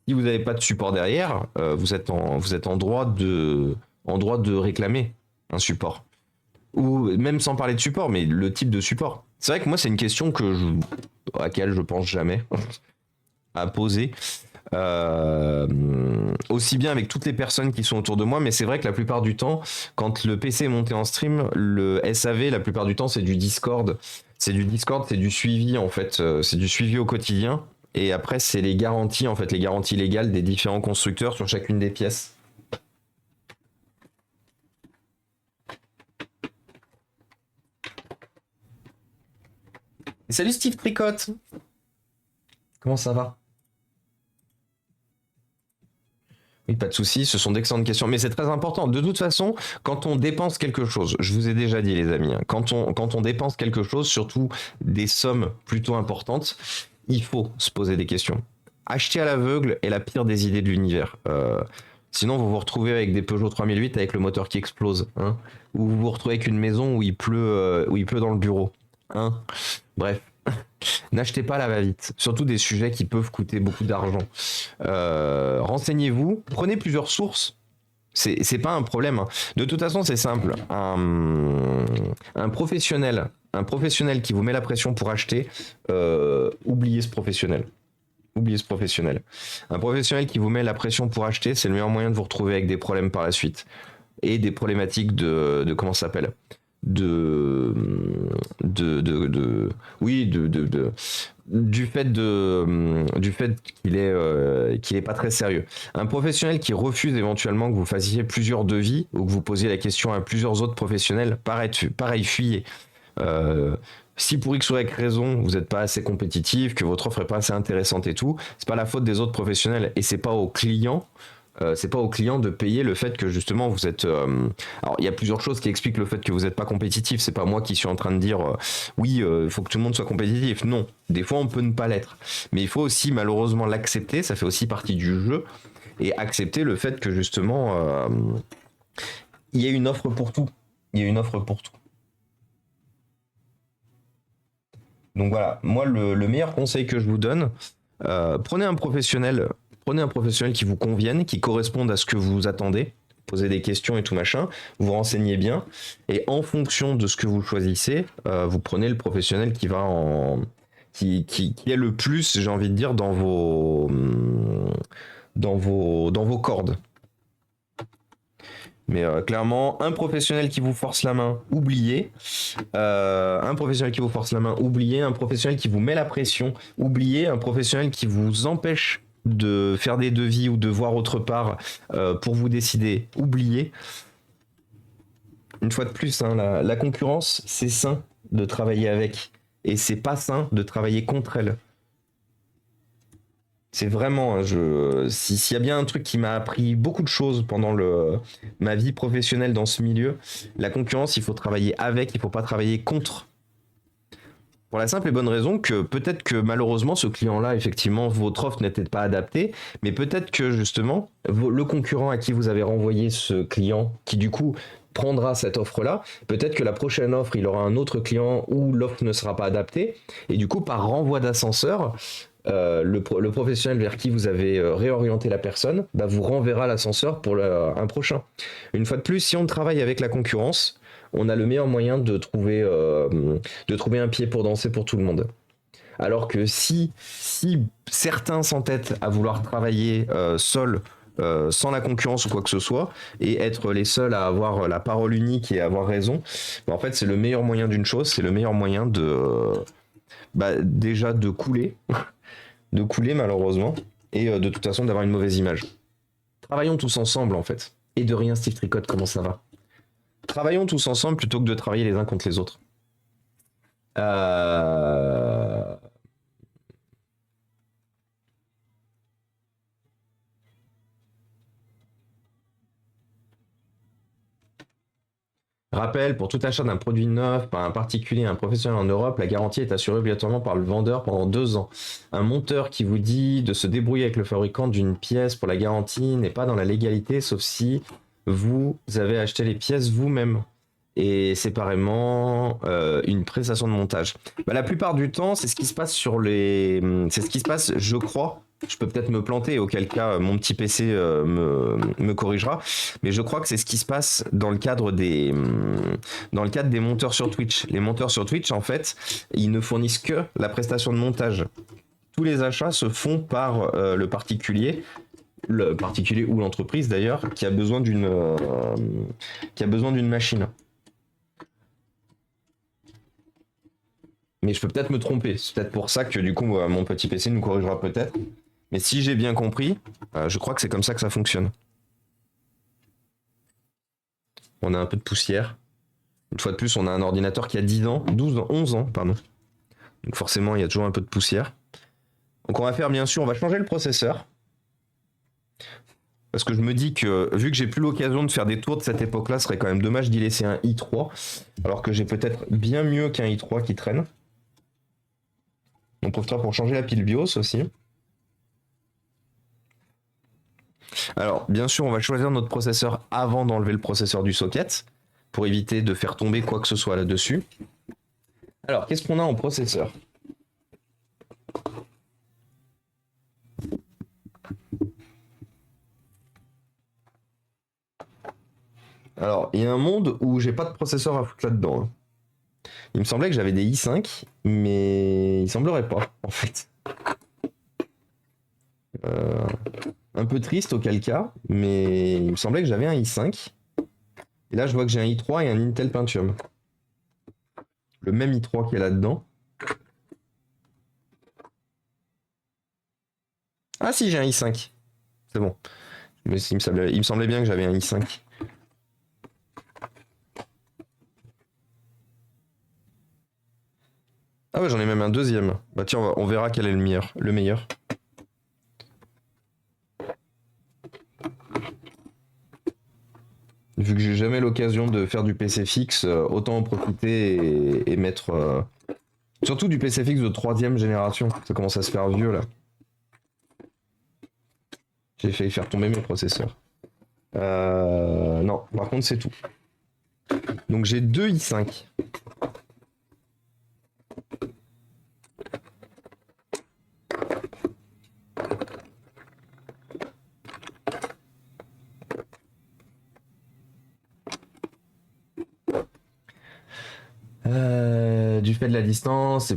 n'avez pas de support derrière, vous êtes en droit de réclamer un support. Ou même sans parler de support, mais le type de support. C'est vrai que moi, c'est une question à laquelle je pense jamais à poser. Aussi bien avec toutes les personnes qui sont autour de moi, mais c'est vrai que la plupart du temps, quand le PC est monté en stream, le SAV, la plupart du temps, c'est du Discord. C'est du suivi en fait. C'est du suivi au quotidien. Et après, c'est les garanties, en fait, les garanties légales des différents constructeurs sur chacune des pièces. Et salut Steve Tricotte. Comment ça va? Oui, pas de souci, ce sont d'excellentes questions, mais c'est très important. De toute façon, quand on dépense quelque chose, je vous ai déjà dit les amis, quand on dépense quelque chose, surtout des sommes plutôt importantes, il faut se poser des questions. Acheter à l'aveugle est la pire des idées de l'univers. Sinon, vous vous retrouvez avec des Peugeot 3008 avec le moteur qui explose, hein, ou vous vous retrouvez avec une maison où il pleut dans le bureau, hein. Bref. N'achetez pas la va-vite, surtout des sujets qui peuvent coûter beaucoup d'argent. Renseignez-vous, prenez plusieurs sources. C'est pas un problème. De toute façon, c'est simple. Un professionnel qui vous met la pression pour acheter, oubliez ce professionnel. Oubliez ce professionnel. Un professionnel qui vous met la pression pour acheter, c'est le meilleur moyen de vous retrouver avec des problèmes par la suite. Et des problématiques de comment ça s'appelle, de, oui, du fait qu'il est pas très sérieux. Un professionnel qui refuse éventuellement que vous fassiez plusieurs devis ou que vous posiez la question à plusieurs autres professionnels, pareil, fuyez. Euh, si pour X ou Y raison vous n'êtes pas assez compétitif, que votre offre est pas assez intéressante et tout, c'est pas la faute des autres professionnels et c'est pas au client de payer le fait que justement vous êtes. Alors il y a plusieurs choses qui expliquent le fait que vous n'êtes pas compétitif. C'est pas moi qui suis en train de dire oui, il faut que tout le monde soit compétitif. Non, des fois on peut ne pas l'être, mais il faut aussi malheureusement l'accepter. Ça fait aussi partie du jeu et accepter le fait que justement il y a une offre pour tout. Il y a une offre pour tout. Donc voilà, moi le meilleur conseil que je vous donne, prenez un professionnel qui vous convienne, qui corresponde à ce que vous attendez, posez des questions et tout machin, vous renseignez bien, et en fonction de ce que vous choisissez, vous prenez le professionnel qui est le plus, j'ai envie de dire, dans vos cordes. Mais clairement, un professionnel qui vous force la main, oubliez. Un professionnel qui vous force la main, oubliez. Un professionnel qui vous met la pression, oubliez. Un professionnel qui vous empêche de faire des devis ou de voir autre part pour vous décider, oubliez. Une fois de plus, hein, la concurrence, c'est sain de travailler avec. Et c'est pas sain de travailler contre elle. C'est vraiment, s'il y a bien un truc qui m'a appris beaucoup de choses pendant ma vie professionnelle dans ce milieu, la concurrence, il faut travailler avec, il faut pas travailler contre. Pour la simple et bonne raison que peut-être que malheureusement ce client-là, effectivement, votre offre n'était pas adaptée, mais peut-être que justement, le concurrent à qui vous avez renvoyé ce client, qui du coup prendra cette offre-là, peut-être que la prochaine offre, il aura un autre client où l'offre ne sera pas adaptée, et du coup, par renvoi d'ascenseur, le professionnel vers qui vous avez réorienté la personne, bah, vous renverra l'ascenseur pour un prochain. Une fois de plus, si on travaille avec la concurrence, on a le meilleur moyen de trouver un pied pour danser pour tout le monde. Alors que si certains s'entêtent à vouloir travailler seuls, sans la concurrence ou quoi que ce soit, et être les seuls à avoir la parole unique et à avoir raison, bah en fait c'est le meilleur moyen d'une chose, c'est le meilleur moyen déjà de couler, de couler malheureusement, et de toute façon d'avoir une mauvaise image. Travaillons tous ensemble en fait. Et de rien Steve Tricotte, comment ça va? Travaillons tous ensemble plutôt que de travailler les uns contre les autres. Euh... Rappel, pour tout achat d'un produit neuf par un particulier, un professionnel en Europe, la garantie est assurée obligatoirement par le vendeur pendant 2 ans. Un monteur qui vous dit de se débrouiller avec le fabricant d'une pièce pour la garantie n'est pas dans la légalité, sauf si vous avez acheté les pièces vous-même. Et séparément une prestation de montage. Bah, la plupart du temps, c'est ce qui se passe c'est ce qui se passe, je crois. Je peux peut-être me planter, auquel cas mon petit PC me corrigera. Mais je crois que c'est ce qui se passe dans le cadre des monteurs sur Twitch. Les monteurs sur Twitch, en fait, ils ne fournissent que la prestation de montage. Tous les achats se font par le particulier ou l'entreprise d'ailleurs, qui a besoin d'une machine. Mais je peux peut-être me tromper. C'est peut-être pour ça que du coup mon petit PC nous corrigera peut-être. Mais si j'ai bien compris, je crois que c'est comme ça que ça fonctionne. On a un peu de poussière. Une fois de plus, on a un ordinateur qui a 10 ans, 12 ans, 11 ans, pardon. Donc forcément, il y a toujours un peu de poussière. Donc on va faire, bien sûr, on va changer le processeur. Parce que je me dis que, vu que j'ai plus l'occasion de faire des tours de cette époque-là, ce serait quand même dommage d'y laisser un i3. Alors que j'ai peut-être bien mieux qu'un i3 qui traîne. On profitera pour changer la pile BIOS aussi. Alors, bien sûr, on va choisir notre processeur avant d'enlever le processeur du socket pour éviter de faire tomber quoi que ce soit là-dessus. Alors, qu'est-ce qu'on a en processeur? Alors, il y a un monde où j'ai pas de processeur à foutre là-dedans. Hein. Il me semblait que j'avais des i5, mais il semblerait pas, en fait. Un peu triste auquel cas, mais il me semblait que j'avais un i5. Et là, je vois que j'ai un i3 et un Intel Pentium. le même i3 qu'il y a là-dedans. Ah si, j'ai un i5. C'est bon. Mais il me semblait bien que j'avais un i5. Ah ouais, j'en ai même un deuxième. Bah tiens, on verra quel est le meilleur. Le meilleur. Vu que j'ai jamais l'occasion de faire du PC fixe, autant en profiter et mettre... Surtout du PC fixe de 3ème génération. Ça commence à se faire vieux là. J'ai failli faire tomber mes processeurs. Non, par contre c'est tout. Donc j'ai 2 i5. Du fait de la distance,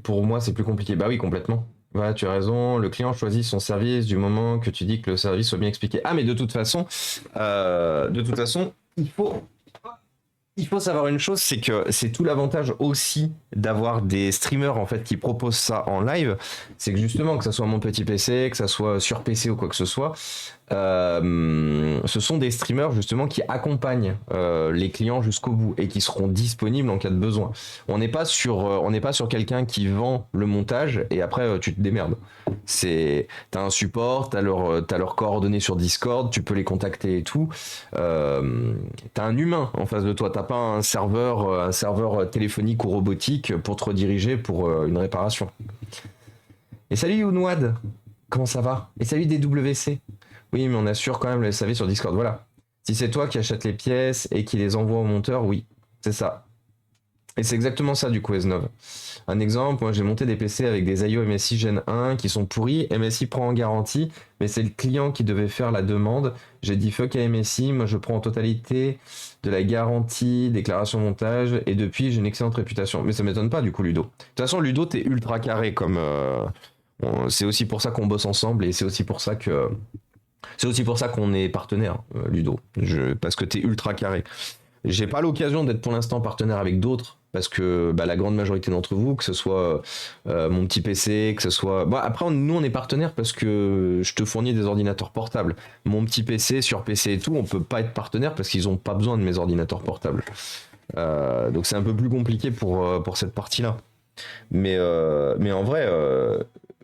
pour moi c'est plus compliqué. Bah oui, complètement. Voilà, tu as raison. Le client choisit son service du moment que tu dis que le service soit bien expliqué. Ah, mais de toute façon, il faut savoir une chose, c'est que c'est tout l'avantage aussi d'avoir des streamers en fait qui proposent ça en live, c'est que justement que ça soit mon petit PC, que ça soit sur PC ou quoi que ce soit, ce sont des streamers justement qui accompagnent les clients jusqu'au bout et qui seront disponibles en cas de besoin. On n'est pas sur quelqu'un qui vend le montage et après tu te démerdes. T'as un support, t'as leurs coordonnées sur Discord, tu peux les contacter et tout. T'as un humain en face de toi, t'as pas un serveur téléphonique ou robotique pour te rediriger pour une réparation. Et salut Younwad, comment ça va? Et salut DWC. Oui, mais on assure quand même le SAV sur Discord, voilà. Si c'est toi qui achètes les pièces et qui les envoie au monteur, oui, c'est ça. Et c'est exactement ça du coup, S9. Un exemple, moi j'ai monté des PC avec des IO MSI Gen 1 qui sont pourris, MSI prend en garantie, mais c'est le client qui devait faire la demande. J'ai dit fuck à MSI, moi je prends en totalité de la garantie, déclaration montage, et depuis j'ai une excellente réputation. Mais ça m'étonne pas du coup Ludo. De toute façon Ludo t'es ultra carré comme... c'est aussi pour ça qu'on bosse ensemble et c'est aussi pour ça qu'on est partenaire, Ludo. Parce que t'es ultra carré. J'ai pas l'occasion d'être pour l'instant partenaire avec d'autres parce que la grande majorité d'entre vous, que ce soit mon petit PC, que ce soit... Bon, après, nous, on est partenaire parce que je te fournis des ordinateurs portables. Mon petit PC, sur PC et tout, on peut pas être partenaire parce qu'ils ont pas besoin de mes ordinateurs portables. Donc c'est un peu plus compliqué pour cette partie-là. Mais en vrai,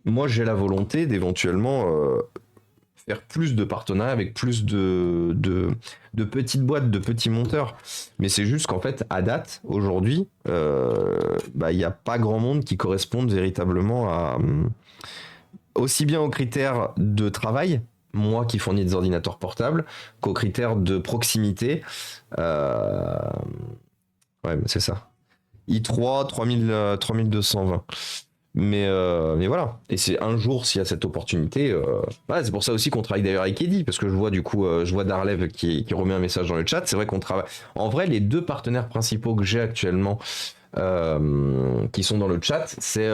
moi, j'ai la volonté d'éventuellement... faire plus de partenariats avec plus de petites boîtes, de petits monteurs. Mais c'est juste qu'en fait, à date, aujourd'hui, il n'y a pas grand monde qui corresponde véritablement aussi bien aux critères de travail, moi qui fournis des ordinateurs portables, qu'aux critères de proximité. Ouais, c'est ça. i3 3220. Mais voilà. Et c'est un jour, s'il y a cette opportunité. C'est pour ça aussi qu'on travaille d'ailleurs avec Eddy, parce que je vois Darlev qui remet un message dans le chat. C'est vrai qu'on travaille. En vrai, les deux partenaires principaux que j'ai actuellement qui sont dans le chat, c'est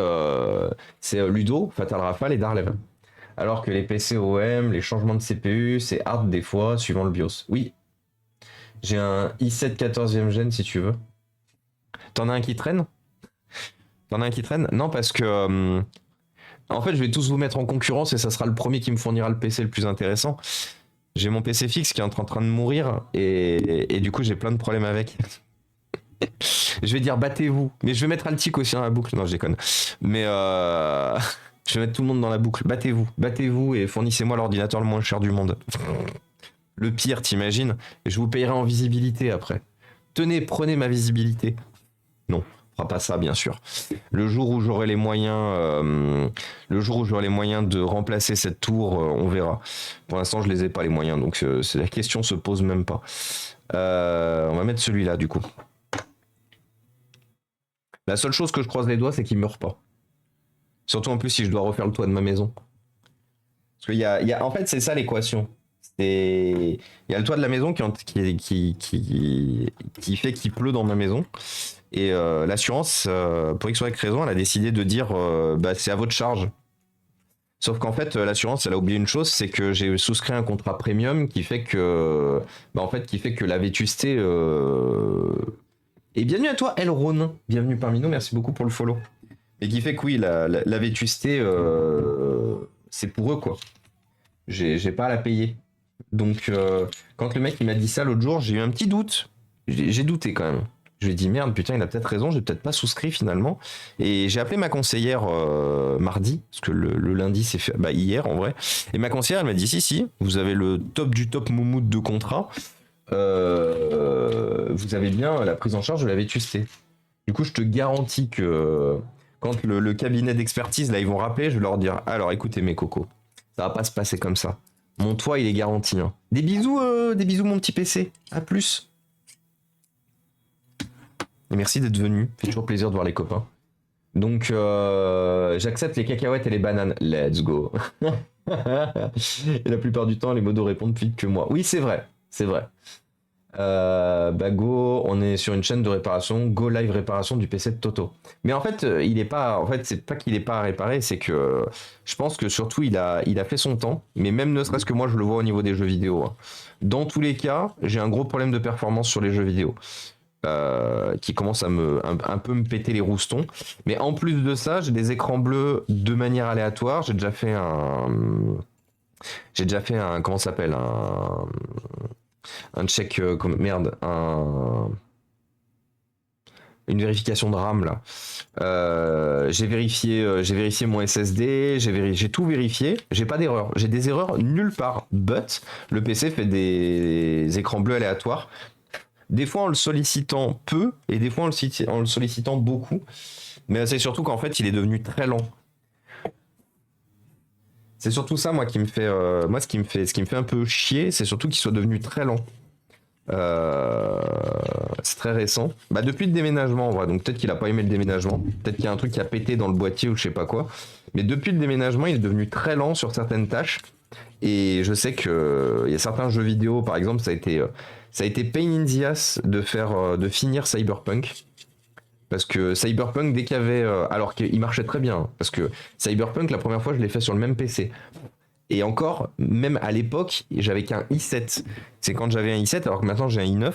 Ludo, Fatal Rafale et Darlev. Alors que les PC OM, les changements de CPU, c'est hard des fois, suivant le BIOS. Oui. J'ai un i7 14e gen si tu veux. T'en as un qui traîne? Non, parce que en fait, je vais tous vous mettre en concurrence et ça sera le premier qui me fournira le PC le plus intéressant. J'ai mon PC fixe qui est en train de mourir et du coup, j'ai plein de problèmes avec. Je vais dire battez-vous, mais je vais mettre Altic aussi dans la boucle. Non, je déconne. Mais je vais mettre tout le monde dans la boucle. Battez-vous et fournissez-moi l'ordinateur le moins cher du monde. Le pire, t'imagines? Et je vous payerai en visibilité après. Tenez, prenez ma visibilité. Non. Pas ça bien sûr. Le jour où j'aurai les moyens de remplacer cette tour, on verra. Pour l'instant, je les ai pas les moyens, donc la question se pose même pas. On va mettre celui-là du coup. La seule chose que je croise les doigts, c'est qu'il meurt pas. Surtout en plus si je dois refaire le toit de ma maison. Parce qu'il y a en fait c'est ça l'équation. Il y a le toit de la maison qui fait qu'il pleut dans ma maison. Et l'assurance, pour X ou Y raison, elle a décidé de dire c'est à votre charge. Sauf qu'en fait, l'assurance, elle a oublié une chose, c'est que j'ai souscrit un contrat premium qui fait que la vétusté Et bienvenue à toi, Elron. Bienvenue parmi nous, merci beaucoup pour le follow. Et qui fait que oui, la vétusté, c'est pour eux, quoi. J'ai pas à la payer. Donc, quand le mec il m'a dit ça l'autre jour, j'ai eu un petit doute. J'ai douté quand même. Je lui ai dit merde, putain, il a peut-être raison, j'ai peut-être pas souscrit finalement. Et j'ai appelé ma conseillère mardi, parce que le lundi c'est fait, bah, hier en vrai. Et ma conseillère elle m'a dit si, vous avez le top du top moumoute de contrat. Vous avez bien la prise en charge de la vétusté. Du coup, je te garantis que quand le cabinet d'expertise là ils vont rappeler, je vais leur dire alors écoutez mes cocos, ça va pas se passer comme ça. Mon toit il est garanti. Hein. Des bisous mon petit PC. À plus. Et merci d'être venu. Fait toujours plaisir de voir les copains. Donc, j'accepte les cacahuètes et les bananes. Let's go. Et la plupart du temps, les modos répondent plus vite que moi. Oui, c'est vrai. C'est vrai. Bah go, on est sur une chaîne de réparation. Go live réparation du PC de Toto. Mais en fait, il est pas. En fait, c'est pas qu'il est pas à réparer, c'est que je pense que surtout il a fait son temps. Mais même ne serait-ce que moi, je le vois au niveau des jeux vidéo. Hein. Dans tous les cas, j'ai un gros problème de performance sur les jeux vidéo. Qui commence à un peu me péter les roustons. Mais en plus de ça, j'ai des écrans bleus de manière aléatoire. J'ai déjà fait un comment ça s'appelle un check merde une vérification de RAM là. J'ai vérifié mon SSD, j'ai tout vérifié. J'ai pas d'erreur. J'ai des erreurs nulle part. But le PC fait des écrans bleus aléatoires. Des fois en le sollicitant peu et des fois en le sollicitant beaucoup. Mais c'est surtout qu'en fait il est devenu très lent. C'est surtout ça moi qui me fait ce qui me fait un peu chier, c'est surtout qu'il soit devenu très lent. C'est très récent. Bah depuis le déménagement en vrai, donc peut-être qu'il a pas aimé le déménagement, peut-être qu'il y a un truc qui a pété dans le boîtier ou je sais pas quoi. Mais depuis le déménagement, il est devenu très lent sur certaines tâches. Et je sais que il y a certains jeux vidéo, par exemple, ça a été pain in the ass de finir Cyberpunk. Parce que Cyberpunk, dès qu'il y avait. Alors qu'il marchait très bien. Hein, parce que Cyberpunk, la première fois, je l'ai fait sur le même PC. Et encore, même à l'époque, j'avais qu'un i7. C'est quand j'avais un i7, alors que maintenant j'ai un i9.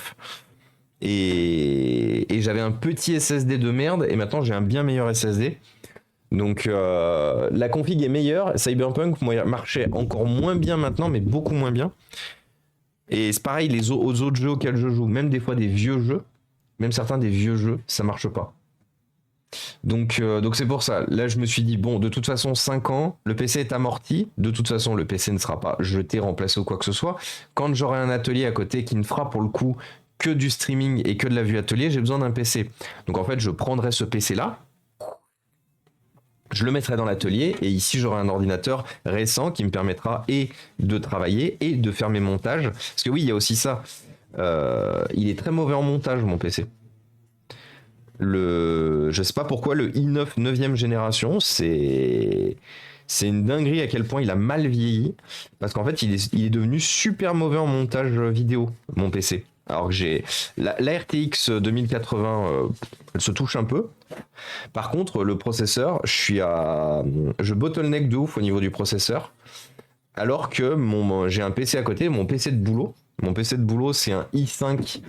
Et j'avais un petit SSD de merde. Et maintenant j'ai un bien meilleur SSD. Donc la config est meilleure. Cyberpunk marchait encore moins bien maintenant, mais beaucoup moins bien. Et c'est pareil, aux autres jeux auxquels je joue, même des fois des vieux jeux, même certains des vieux jeux, ça marche pas. Donc c'est pour ça. Là, je me suis dit, bon, de toute façon, 5 ans, le PC est amorti. De toute façon, le PC ne sera pas jeté, remplacé ou quoi que ce soit. Quand j'aurai un atelier à côté qui ne fera pour le coup que du streaming et que de la vue atelier, j'ai besoin d'un PC. Donc en fait, je prendrai ce PC-là, je le mettrai dans l'atelier et ici j'aurai un ordinateur récent qui me permettra et de travailler et de faire mes montages. Parce que oui, il y a aussi ça. Il est très mauvais en montage mon PC. Je sais pas pourquoi le i9 9e génération, c'est une dinguerie à quel point il a mal vieilli. Parce qu'en fait, il est devenu super mauvais en montage vidéo, mon PC. Alors que j'ai la RTX 2080, elle se touche un peu. Par contre, le processeur, je bottleneck de ouf au niveau du processeur. Alors que j'ai un PC à côté, mon PC de boulot. Mon PC de boulot, c'est un i5.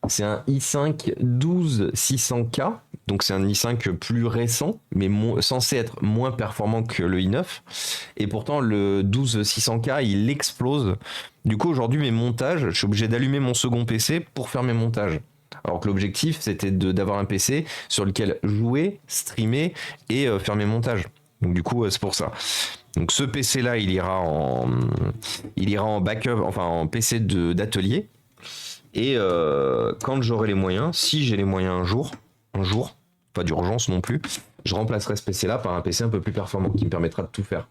C'est un i5 12600K. Donc c'est un i5 plus récent, mais censé être moins performant que le i9. Et pourtant, le 12600K, il explose. Du coup, aujourd'hui, mes montages, je suis obligé d'allumer mon second PC pour faire mes montages. Alors que l'objectif, c'était d'avoir un PC sur lequel jouer, streamer et faire mes montages. Donc du coup, c'est pour ça. Donc ce PC-là, il ira en backup, enfin en PC d'atelier. Et quand j'aurai les moyens, si j'ai les moyens un jour, pas d'urgence non plus, je remplacerai ce PC-là par un PC un peu plus performant qui me permettra de tout faire.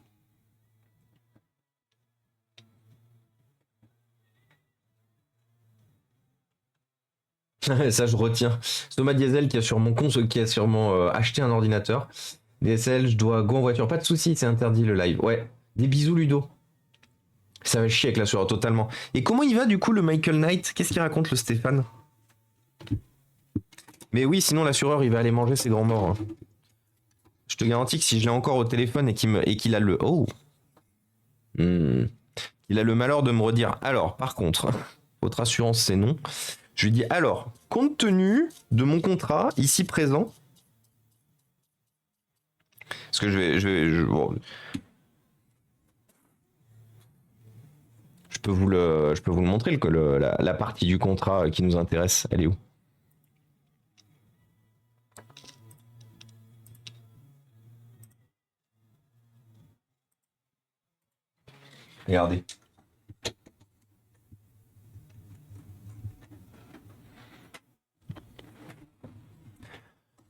Ça, je retiens. C'est Thomas Diesel qui a sûrement acheté un ordinateur. DSL, je dois go en voiture. Pas de soucis, c'est interdit le live. Ouais. Des bisous, Ludo. Ça va chier avec la soirée, totalement. Et comment il va, du coup, le Michael Knight? Qu'est-ce qu'il raconte, le Stéphane? Mais oui, sinon, l'assureur, il va aller manger ses grands morts. Hein. Je te garantis que si je l'ai encore au téléphone et qu'il a le... Oh Il a le malheur de me redire. Alors, par contre, votre assurance, c'est non. Je lui dis alors, compte tenu de mon contrat ici présent, parce que bon, je peux vous le montrer, la partie du contrat qui nous intéresse, elle est où? Regardez.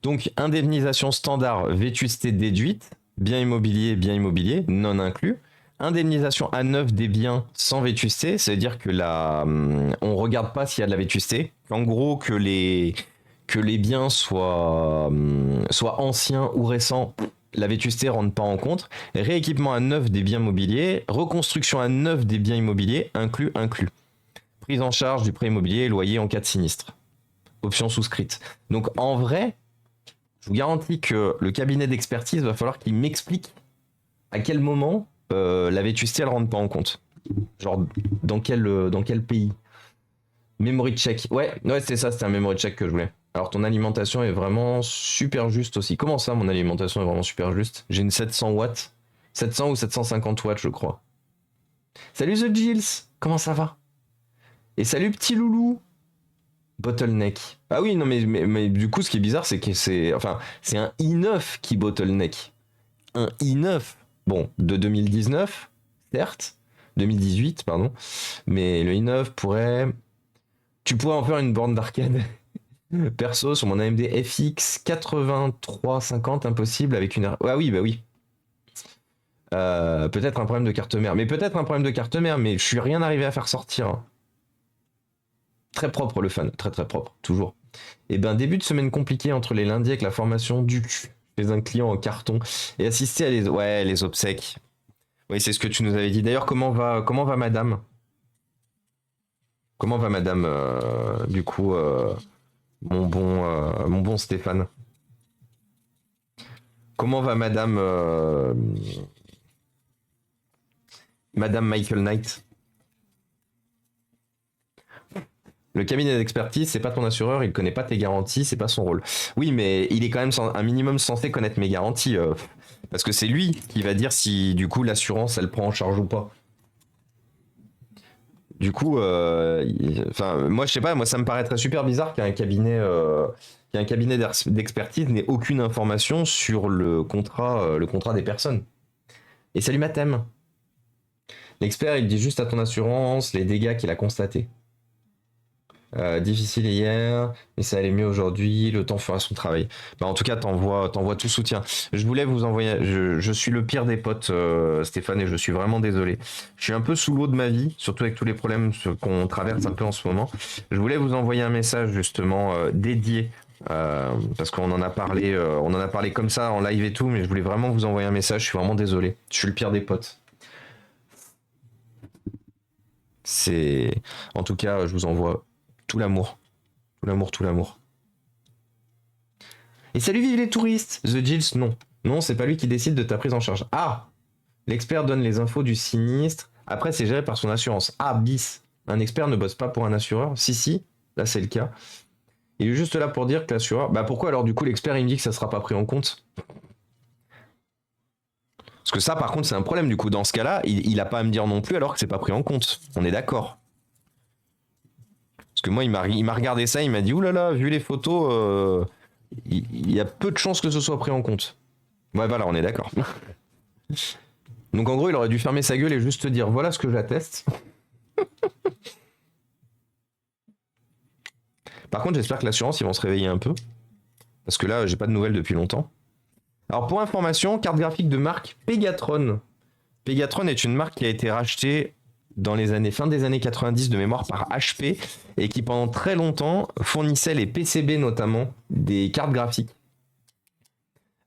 Donc, indemnisation standard, vétusté déduite, bien immobilier, non inclus. Indemnisation à neuf des biens sans vétusté, c'est-à-dire que on regarde pas s'il y a de la vétusté. En gros, que les biens soient anciens ou récents, la vétusté rentre pas en compte. Rééquipement à neuf des biens mobiliers, reconstruction à neuf des biens immobiliers, inclus. Prise en charge du prêt immobilier et loyer en cas de sinistre. Option souscrite. Donc en vrai, je vous garantis que le cabinet d'expertise va falloir qu'il m'explique à quel moment la vétusté elle rentre pas en compte. Genre dans quel pays. Memory check. Ouais, c'est ça, c'était un memory check que je voulais. Alors ton alimentation est vraiment super juste aussi. Comment ça, mon alimentation est vraiment super juste? J'ai une 700 watts. 700 ou 750 watts, je crois. Salut The Gilles, comment ça va? Et salut petit loulou. Bottleneck. Ah oui, non, mais du coup, ce qui est bizarre, c'est que c'est un i9 qui bottleneck. Un i9, bon, de 2019, certes, 2018, pardon, mais le i9 tu pourrais en faire une borne d'arcade. Perso, sur mon AMD FX 8350, impossible avec une. Ah oui, bah oui. Peut-être un problème de carte mère. Mais je suis rien arrivé à faire sortir. Hein. Très propre le fan, très très propre, toujours. Et ben début de semaine compliqué entre les lundis avec la formation du cul chez un client en carton et assister à les obsèques. Oui, c'est ce que tu nous avais dit. D'ailleurs, comment va madame? Comment va madame du coup mon bon Stéphane? Comment va madame Michael Knight? Le cabinet d'expertise, c'est pas ton assureur, il connaît pas tes garanties, c'est pas son rôle. Oui, mais il est quand même un minimum censé connaître mes garanties, parce que c'est lui qui va dire si du coup l'assurance elle prend en charge ou pas. Du coup, moi je sais pas, moi ça me paraîtrait super bizarre qu'un cabinet, d'expertise n'ait aucune information sur le contrat des personnes. Et salut Mathem. L'expert il dit juste à ton assurance les dégâts qu'il a constatés. Difficile hier, mais ça allait mieux aujourd'hui, le temps fera son travail. Bah, en tout cas, t'envoies tout soutien. Je voulais vous envoyer, je suis le pire des potes, Stéphane, et je suis vraiment désolé. Je suis un peu sous l'eau de ma vie, surtout avec tous les problèmes qu'on traverse un peu en ce moment. Je voulais vous envoyer un message justement dédié, parce qu'on en a parlé comme ça en live et tout, mais je voulais vraiment vous envoyer un message, je suis vraiment désolé. Je suis le pire des potes. En tout cas, je vous envoie tout l'amour. Tout l'amour. Et salut, vive les touristes! The Gilles, non. Non, c'est pas lui qui décide de ta prise en charge. Ah! L'expert donne les infos du sinistre. Après, c'est géré par son assurance. Ah, bis. Un expert ne bosse pas pour un assureur? Si. Là, c'est le cas. Il est juste là pour dire que l'assureur... Bah pourquoi alors du coup l'expert il me dit que ça sera pas pris en compte? Parce que ça, par contre, c'est un problème du coup. Dans ce cas-là, il a pas à me dire non plus alors que c'est pas pris en compte. On est d'accord. Parce que moi, il m'a regardé ça, il m'a dit oulala, vu les photos, il y a peu de chances que ce soit pris en compte. Ouais, voilà, on est d'accord. Donc en gros, il aurait dû fermer sa gueule et juste te dire voilà ce que j'atteste. Par contre, j'espère que l'assurance, ils vont se réveiller un peu. Parce que là, j'ai pas de nouvelles depuis longtemps. Alors pour information, carte graphique de marque Pegatron. Pegatron est une marque qui a été rachetée dans fin des années 90 de mémoire par HP et qui pendant très longtemps fournissait les PCB notamment des cartes graphiques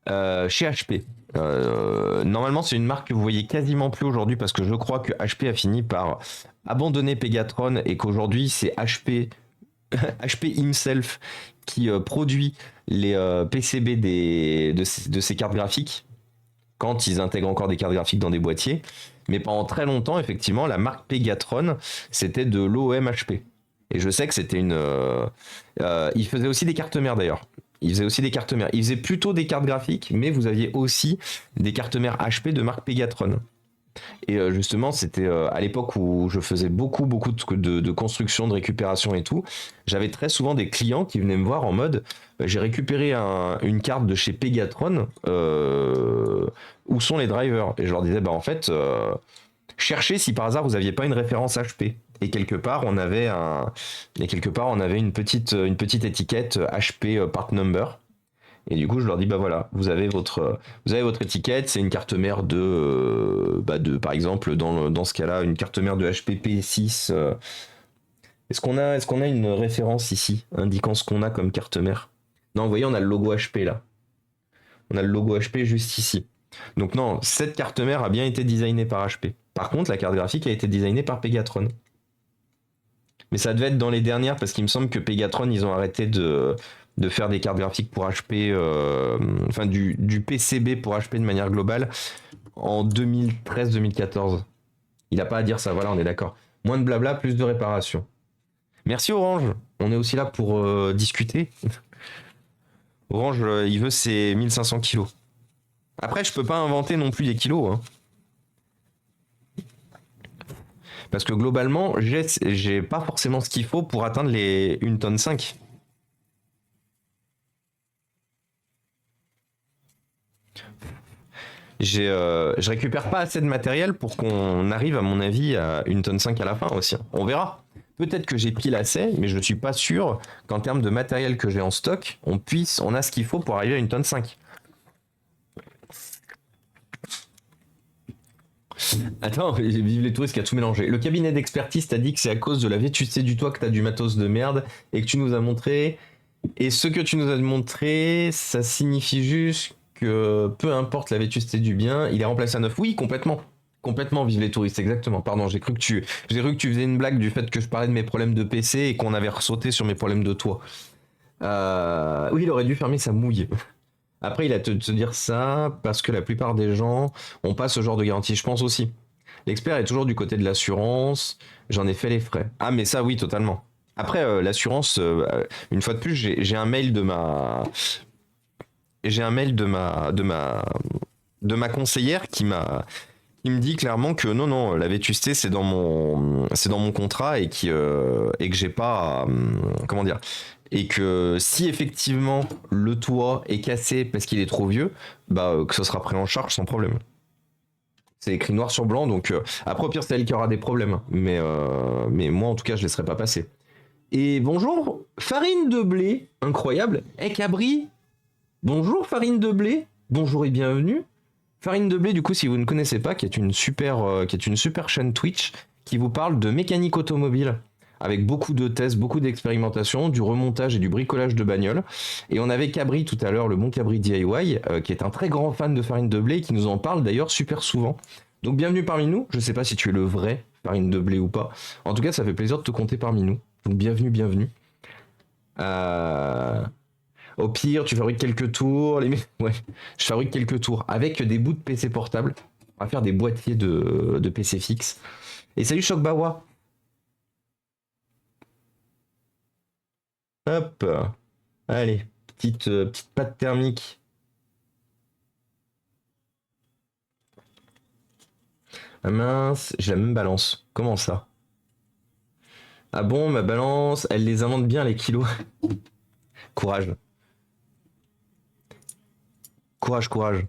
chez HP. Normalement c'est une marque que vous voyez quasiment plus aujourd'hui parce que je crois que HP a fini par abandonner Pegatron et qu'aujourd'hui c'est HP himself qui produit les PCB de ces cartes graphiques quand ils intègrent encore des cartes graphiques dans des boîtiers. Mais pendant très longtemps, effectivement, la marque Pegatron, c'était de l'OM HP. Et je sais que c'était une... il faisait aussi des cartes mères d'ailleurs. Il faisait aussi des cartes mères. Il faisait plutôt des cartes graphiques, mais vous aviez aussi des cartes mères HP de marque Pegatron. Et justement, c'était à l'époque où je faisais beaucoup de construction, de récupération et tout. J'avais très souvent des clients qui venaient me voir en mode j'ai récupéré une carte de chez Pegatron, où sont les drivers? Et je leur disais bah en fait, cherchez si par hasard vous aviez pas une référence HP. Et quelque part on avait une petite étiquette HP part number. Et du coup, je leur dis, bah voilà, vous avez votre étiquette, c'est une carte mère par exemple, dans ce cas-là, une carte mère de HPP 6. Est-ce qu'on a une référence ici, indiquant ce qu'on a comme carte mère? Non, vous voyez, on a le logo HP là. On a le logo HP juste ici. Donc non, cette carte mère a bien été designée par HP. Par contre, la carte graphique a été designée par Pegatron. Mais ça devait être dans les dernières, parce qu'il me semble que Pegatron, ils ont arrêté de faire des cartes graphiques pour HP, enfin du PCB pour HP de manière globale, en 2013-2014. Il n'a pas à dire ça, voilà, on est d'accord. Moins de blabla, plus de réparation. Merci Orange, on est aussi là pour discuter. Orange, il veut ses 1500 kilos. Après, je peux pas inventer non plus des kilos, hein. Parce que globalement, j'ai pas forcément ce qu'il faut pour atteindre les 1 tonne 5. Je récupère pas assez de matériel pour qu'on arrive, à mon avis, à 1 tonne 5 à la fin aussi. On verra. Peut-être que j'ai pile assez, mais je ne suis pas sûr qu'en termes de matériel que j'ai en stock, on a ce qu'il faut pour arriver à 1 tonne 5. Attends, vive les touristes qui a tout mélangé. Le cabinet d'expertise t'a dit que c'est à cause de la vétusté du toit que t'as du matos de merde et que tu nous as montré. Et ce que tu nous as montré, ça signifie juste que peu importe la vétusté du bien, il est remplacé à neuf. Oui, complètement. Complètement, vive les touristes, exactement. Pardon, j'ai cru que tu faisais une blague du fait que je parlais de mes problèmes de PC et qu'on avait ressauté sur mes problèmes de toit. Oui, il aurait dû fermer sa mouille. Après, il a te dire ça parce que la plupart des gens ont pas ce genre de garantie. Je pense aussi. L'expert est toujours du côté de l'assurance. J'en ai fait les frais. Ah, mais ça, oui, totalement. Après, l'assurance, une fois de plus, j'ai un mail de ma, conseillère qui me dit clairement que non, la vétusté c'est dans mon contrat et que j'ai pas, comment dire, et que si effectivement le toit est cassé parce qu'il est trop vieux, bah que ce sera pris en charge sans problème. C'est écrit noir sur blanc, donc après au pire c'est elle qui aura des problèmes, mais moi en tout cas je laisserai pas passer. Et bonjour, farine de blé, incroyable. Cabri, bonjour farine de blé, bonjour et bienvenue. Farine de blé, du coup, si vous ne connaissez pas, qui est une super chaîne Twitch qui vous parle de mécanique automobile avec beaucoup de tests, beaucoup d'expérimentations, du remontage et du bricolage de bagnoles. Et on avait Cabri tout à l'heure, le bon Cabri DIY, qui est un très grand fan de farine de blé et qui nous en parle d'ailleurs super souvent. Donc bienvenue parmi nous. Je sais pas si tu es le vrai farine de blé ou pas. En tout cas, ça fait plaisir de te compter parmi nous. Donc bienvenue. Au pire, tu fabriques quelques tours. Ouais, je fabrique quelques tours avec des bouts de PC portable. On va faire des boîtiers de PC fixe. Et salut Chocbawa. Hop. Allez, petite pâte thermique. Ah mince, j'ai la même balance. Comment ça? Ah bon, ma balance, elle les invente bien les kilos. Courage. Courage.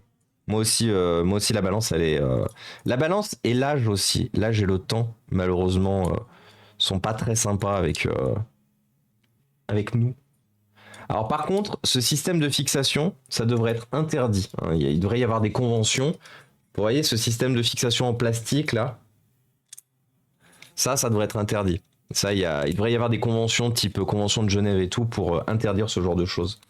Moi aussi, la balance, elle est. La balance et l'âge aussi. L'âge et le temps, malheureusement, sont pas très sympas avec nous. Alors par contre, ce système de fixation, ça devrait être interdit, hein. Il devrait y avoir des conventions. Vous voyez ce système de fixation en plastique là, ça devrait être interdit. Ça, il devrait y avoir des conventions type convention de Genève et tout pour interdire ce genre de choses.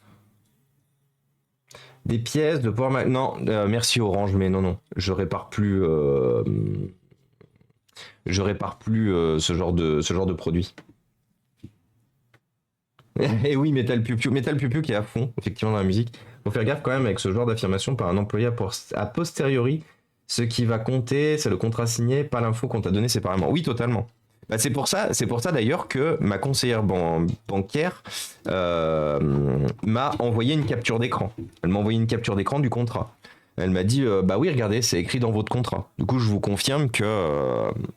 Des pièces de pouvoir... Non, merci Orange, mais non. Je répare plus... ce genre de produit. Et oui, Metal Piu Piu qui est à fond, effectivement, dans la musique. Faut faire gaffe quand même avec ce genre d'affirmation par un employé a posteriori. Ce qui va compter, c'est le contrat signé, pas l'info qu'on t'a donné séparément. Oui, totalement. Bah, c'est pour ça d'ailleurs que ma conseillère bancaire m'a envoyé une capture d'écran. Elle m'a envoyé une capture d'écran du contrat. Elle m'a dit bah oui, regardez, c'est écrit dans votre contrat. Du coup, je vous confirme que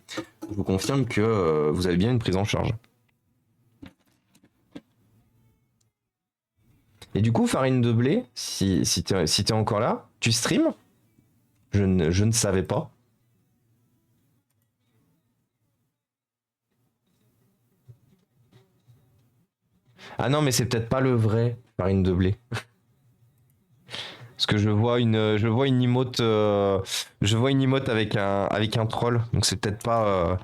vous avez bien une prise en charge. Et du coup, Farine de Blé, si t'es encore là, tu streams? Je ne savais pas. Ah non, mais c'est peut-être pas le vrai Farine de Blé. Parce que je vois je vois une emote avec un troll. Donc c'est peut-être pas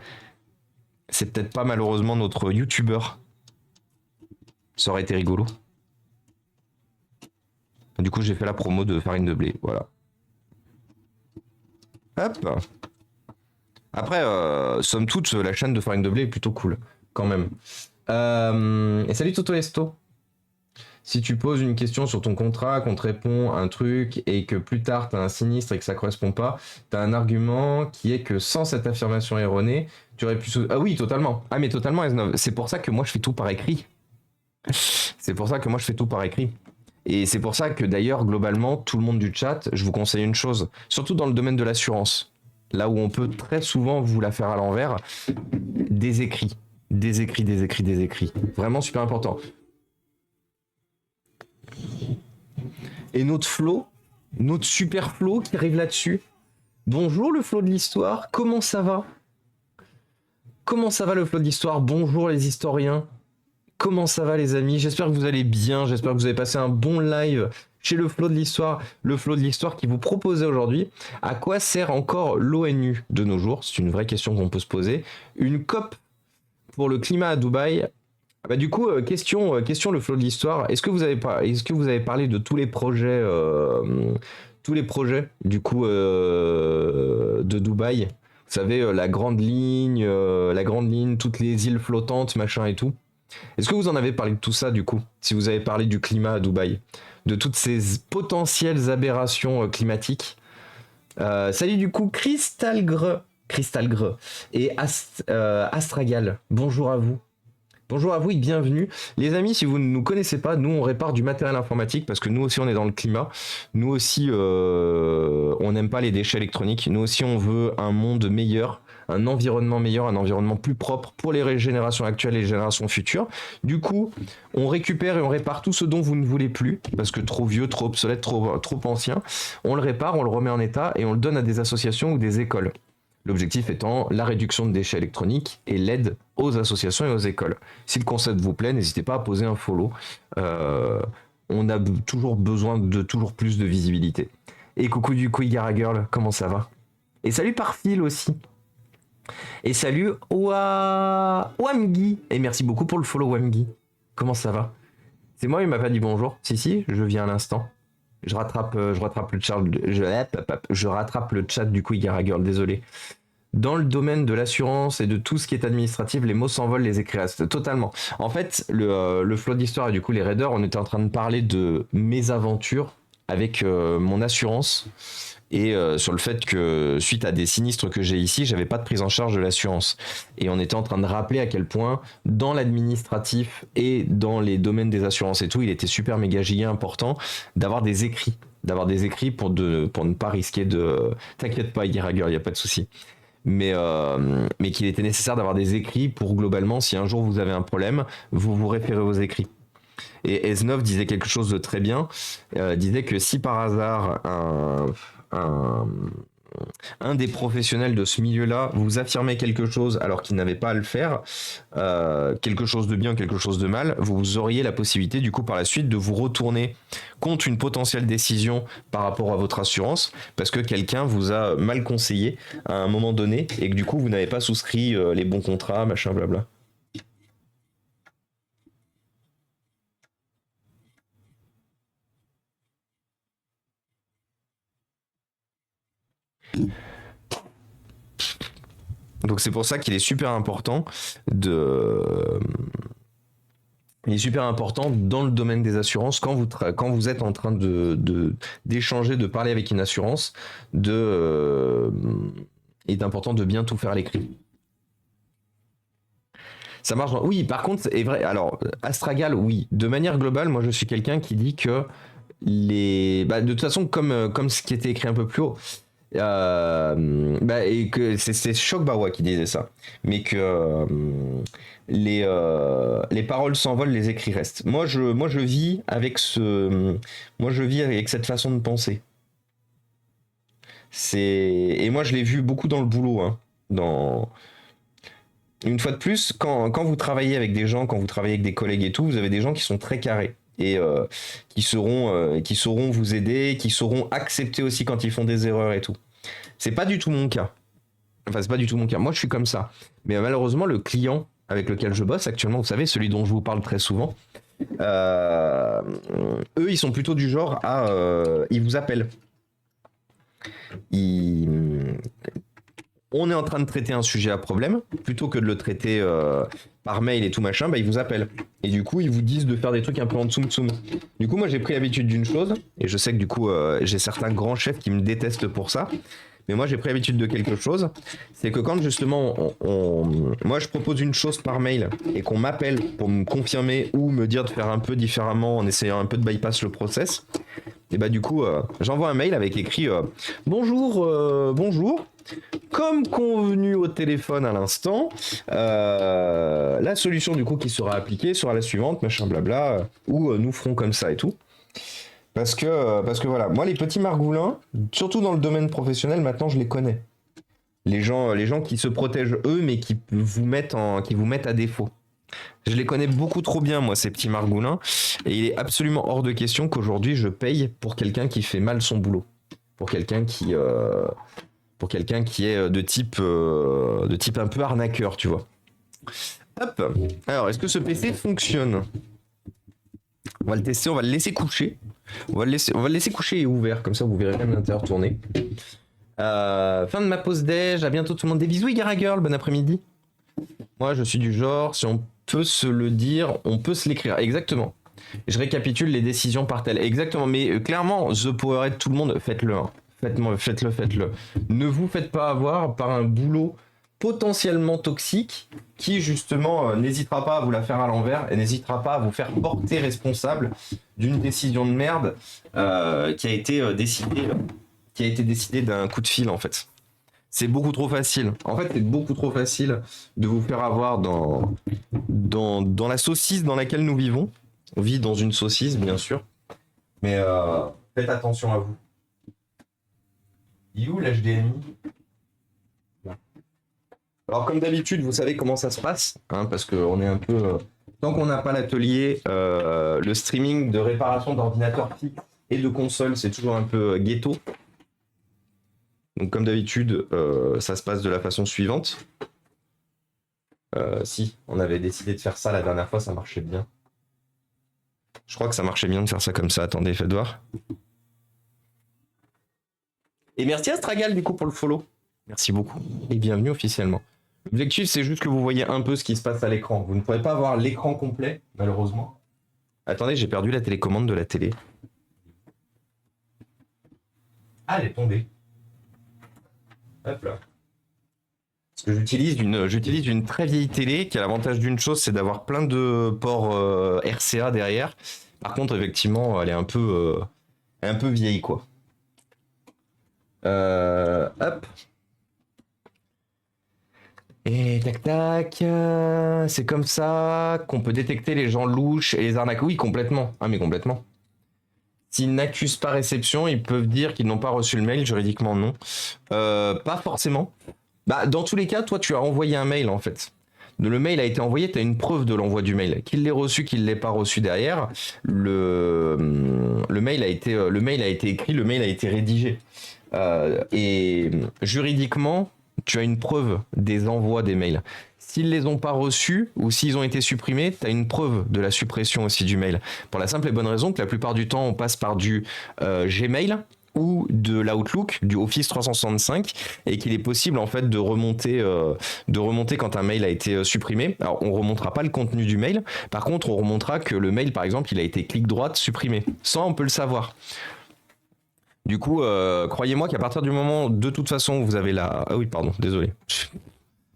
malheureusement notre youtubeur. Ça aurait été rigolo. Du coup, j'ai fait la promo de Farine de Blé. Voilà. Hop. Après, somme toute, la chaîne de Farine de Blé est plutôt cool, quand même. Et salut Toto Esto. Si tu poses une question sur ton contrat, qu'on te répond un truc et que plus tard t'as un sinistre et que ça correspond pas, t'as un argument qui est que sans cette affirmation erronée, tu aurais pu... Ah oui, totalement. Ah mais totalement, Esnov. C'est pour ça que moi je fais tout par écrit. C'est pour ça que moi je fais tout par écrit. Et c'est pour ça que d'ailleurs, globalement, tout le monde du chat, je vous conseille une chose, surtout dans le domaine de l'assurance, là où on peut très souvent vous la faire à l'envers, des écrits. Des écrits, des écrits, des écrits. Vraiment super important. Et notre flow, notre super flow qui arrive là-dessus. Bonjour le flow de l'histoire, comment ça va? Comment ça va le flow de l'histoire? Bonjour les historiens. Comment ça va les amis? J'espère que vous allez bien, j'espère que vous avez passé un bon live chez le flow de l'histoire qui vous proposait aujourd'hui. À quoi sert encore l'ONU de nos jours? C'est une vraie question qu'on peut se poser. Une COP pour le climat à Dubaï. Bah du coup, question le flow de l'histoire. Est-ce que vous avez parlé de tous les projets du coup de Dubaï? Vous savez la grande ligne, toutes les îles flottantes, machin et tout. Est-ce que vous en avez parlé de tout ça du coup? Si vous avez parlé du climat à Dubaï, de toutes ces potentielles aberrations climatiques. Salut du coup Crystal Gre et Astragal. Bonjour à vous. Bonjour à vous et bienvenue. Les amis, si vous ne nous connaissez pas, nous on répare du matériel informatique parce que nous aussi on est dans le climat. Nous aussi on n'aime pas les déchets électroniques. Nous aussi on veut un monde meilleur, un environnement plus propre pour les générations actuelles et les générations futures. Du coup, on récupère et on répare tout ce dont vous ne voulez plus parce que trop vieux, trop obsolète, trop ancien. On le répare, on le remet en état et on le donne à des associations ou des écoles. L'objectif étant la réduction de déchets électroniques et l'aide aux associations et aux écoles. Si le concept vous plaît, n'hésitez pas à poser un follow. On a toujours besoin de toujours plus de visibilité. Et coucou du coup Igara Girl, comment ça va? Et salut Parfil aussi. Et salut Wamgi. Et merci beaucoup pour le follow Wamgi. Comment ça va? C'est moi, il m'a pas dit bonjour. Si, je viens à l'instant. Je rattrape le chat. Je rattrape le chat du coup, Igara Girl, désolé. Dans le domaine de l'assurance et de tout ce qui est administratif, les mots s'envolent, les écrits restent totalement. En fait, le flow d'histoire et du coup les raiders, on était en train de parler de mes aventures avec mon assurance et sur le fait que suite à des sinistres que j'ai ici, j'avais pas de prise en charge de l'assurance. Et on était en train de rappeler à quel point dans l'administratif et dans les domaines des assurances et tout, il était super méga giga important d'avoir des écrits. Pour ne pas risquer de... T'inquiète pas, Giragger, il n'y a pas de souci. Mais qu'il était nécessaire d'avoir des écrits pour globalement, si un jour vous avez un problème, vous vous référez aux écrits. Et Esnov disait quelque chose de très bien, disait que si par hasard un des professionnels de ce milieu-là vous affirmait quelque chose alors qu'il n'avait pas à le faire, quelque chose de bien, quelque chose de mal, vous auriez la possibilité du coup par la suite de vous retourner contre une potentielle décision par rapport à votre assurance parce que quelqu'un vous a mal conseillé à un moment donné et que du coup vous n'avez pas souscrit les bons contrats, machin blabla. Donc c'est pour ça qu'il est super important il est super important dans le domaine des assurances quand vous êtes en train d'échanger, de parler avec une assurance, il est important de bien tout faire à l'écrit. Ça marche. Oui, par contre, c'est vrai. Alors, Astragal, oui. De manière globale, moi, je suis quelqu'un qui dit que de toute façon, comme ce qui était écrit un peu plus haut, et que c'est Choc Barwa qui disait ça, mais que les paroles s'envolent, les écrits restent. Moi, je vis avec moi, je vis avec cette façon de penser. Et moi, je l'ai vu beaucoup dans le boulot, hein, dans une fois de plus, quand vous travaillez avec des gens, quand vous travaillez avec des collègues et tout, vous avez des gens qui sont très carrés et qui sauront vous aider, qui sauront accepter aussi quand ils font des erreurs et tout. C'est pas du tout mon cas. Enfin, c'est pas du tout mon cas. Moi, je suis comme ça. Mais malheureusement, le client avec lequel je bosse actuellement, vous savez, celui dont je vous parle très souvent, eux, ils sont plutôt du genre à... ils vous appellent. On est en train de traiter un sujet à problème, plutôt que de le traiter par mail et tout machin, ils vous appellent. Et du coup, ils vous disent de faire des trucs un peu en tsum. Du coup, moi, j'ai pris l'habitude d'une chose, et je sais que du coup, j'ai certains grands chefs qui me détestent pour ça, mais moi, j'ai pris l'habitude de quelque chose, c'est que quand justement, moi, je propose une chose par mail, et qu'on m'appelle pour me confirmer ou me dire de faire un peu différemment en essayant un peu de bypass le process, et du coup, j'envoie un mail avec écrit bonjour, bonjour. Comme convenu au téléphone à l'instant, la solution du coup qui sera appliquée sera la suivante, machin blabla, ou nous ferons comme ça et tout. Parce que voilà, moi les petits margoulins, surtout dans le domaine professionnel, maintenant je les connais. Les gens qui se protègent eux, mais qui vous mettent à défaut. Je les connais beaucoup trop bien, moi, ces petits margoulins, et il est absolument hors de question qu'aujourd'hui je paye pour quelqu'un qui fait mal son boulot, pour quelqu'un qui est de type un peu arnaqueur, tu vois. Hop. Alors, est-ce que ce PC fonctionne? On va le tester, on va le laisser coucher. On va le laisser coucher et ouvert, comme ça vous verrez même l'intérieur tourner. Fin de ma pause déj, à bientôt tout le monde. Des bisous, Igara Girl, bon après-midi. Moi, je suis du genre, si on peut se le dire, on peut se l'écrire. Exactement. Je récapitule les décisions par tel. Exactement, mais clairement, The Powerhead, tout le monde, faites-le. Hein. Faites-le. Ne vous faites pas avoir par un boulot potentiellement toxique qui, justement, n'hésitera pas à vous la faire à l'envers et n'hésitera pas à vous faire porter responsable d'une décision de merde qui a été décidée d'un coup de fil, en fait. C'est beaucoup trop facile. En fait, c'est beaucoup trop facile de vous faire avoir dans la saucisse dans laquelle nous vivons. On vit dans une saucisse, bien sûr. Mais faites attention à vous. Il est où l'HDMI? Alors, comme d'habitude, vous savez comment ça se passe, hein, parce qu'on est un peu... tant qu'on n'a pas l'atelier, le streaming de réparation d'ordinateurs fixes et de consoles, c'est toujours un peu ghetto. Donc comme d'habitude, ça se passe de la façon suivante. Si, on avait décidé de faire ça la dernière fois, ça marchait bien. Je crois que ça marchait bien de faire ça comme ça. Attendez, faites voir. Et merci à Stragal du coup pour le follow. Merci beaucoup et bienvenue officiellement. L'objectif c'est juste que vous voyez un peu ce qui se passe à l'écran. Vous ne pourrez pas voir l'écran complet, malheureusement. Attendez, j'ai perdu la télécommande de la télé. Ah, elle est tombée. Hop là. Parce que j'utilise une très vieille télé qui a l'avantage d'une chose, c'est d'avoir plein de ports RCA derrière. Par contre, effectivement, elle est un peu vieille, quoi. Hop. Et tac tac. C'est comme ça qu'on peut détecter les gens louches et les arnaques. Oui, complètement. Ah, mais complètement. S'ils n'accusent pas réception, ils peuvent dire qu'ils n'ont pas reçu le mail, juridiquement non. Pas forcément. Dans tous les cas, toi tu as envoyé un mail en fait. Le mail a été envoyé, tu as une preuve de l'envoi du mail. Qu'il l'ait reçu, qu'il ne l'ait pas reçu derrière, le mail a été écrit, le mail a été rédigé. Et juridiquement, tu as une preuve des envois des mails. S'ils les ont pas reçus ou s'ils ont été supprimés, tu as une preuve de la suppression aussi du mail. Pour la simple et bonne raison que la plupart du temps, on passe par du Gmail ou de l'Outlook, du Office 365, et qu'il est possible en fait de remonter quand un mail a été supprimé. Alors on remontera pas le contenu du mail, par contre on remontera que le mail par exemple il a été clic droite supprimé. Ça on peut le savoir. Du coup, croyez-moi qu'à partir du moment de toute façon où vous avez la... Ah oui pardon, désolé.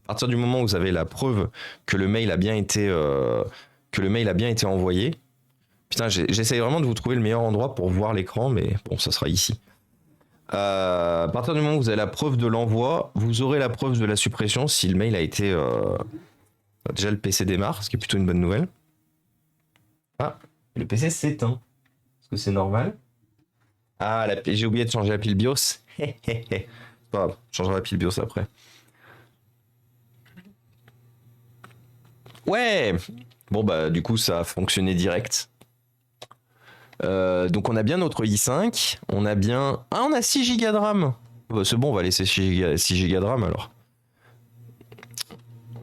partir du moment où vous avez la preuve que le mail a bien été, envoyé. Putain, j'essaye vraiment de vous trouver le meilleur endroit pour voir l'écran, mais bon, ça sera ici. À partir du moment où vous avez la preuve de l'envoi, vous aurez la preuve de la suppression si le mail a été... Déjà, le PC démarre, ce qui est plutôt une bonne nouvelle. Ah, le PC s'éteint. Est-ce que c'est normal? Ah, j'ai oublié de changer la pile BIOS. C'est pas grave, je changerai la pile BIOS après. Ouais. Bon, bah, du coup, ça a fonctionné direct. Donc on a bien notre i5, on a bien... Ah, on a 6 Go de RAM. C'est bon, on va laisser 6 Go de RAM alors.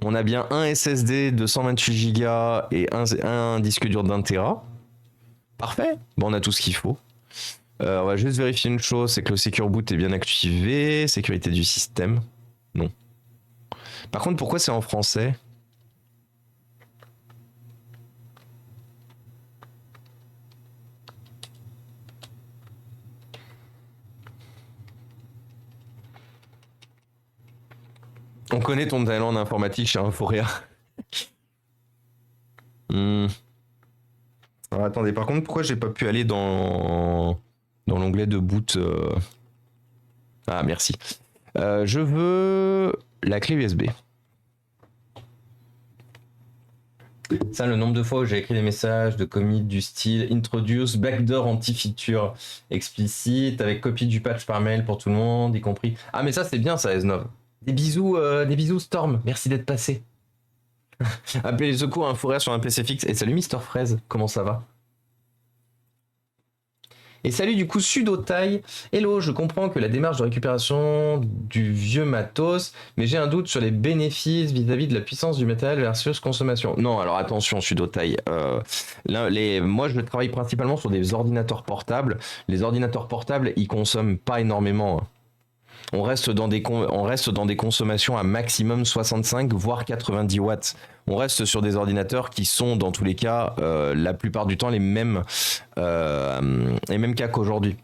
On a bien un SSD de 128 Go et un disque dur d'1 Tera. Parfait. Bon, on a tout ce qu'il faut. On va juste vérifier une chose, c'est que le Secure Boot est bien activé. Sécurité du système. Non. Par contre, pourquoi c'est en français ? On connaît ton talent en informatique chez Inforea. Alors attendez, par contre, pourquoi j'ai pas pu aller dans l'onglet de boot Ah, merci. Je veux la clé USB. Ça, le nombre de fois où j'ai écrit des messages de commit du style introduce backdoor anti-feature explicite avec copie du patch par mail pour tout le monde, y compris. Ah, mais ça, c'est bien, ça, Esnov. Des bisous, Storm. Merci d'être passé. Appelez les secours à un fourré sur un PC fixe. Et salut, Mister Fraise. Comment ça va? Et salut du coup Sudotai. Hello, je comprends que la démarche de récupération du vieux matos, mais j'ai un doute sur les bénéfices vis-à-vis de la puissance du matériel versus consommation. Non, alors attention Sudotai. Moi je travaille principalement sur des ordinateurs portables. Les ordinateurs portables, ils consomment pas énormément. On reste dans des consommations à maximum 65 voire 90 watts. On reste sur des ordinateurs qui sont dans tous les cas la plupart du temps les mêmes cas qu'aujourd'hui.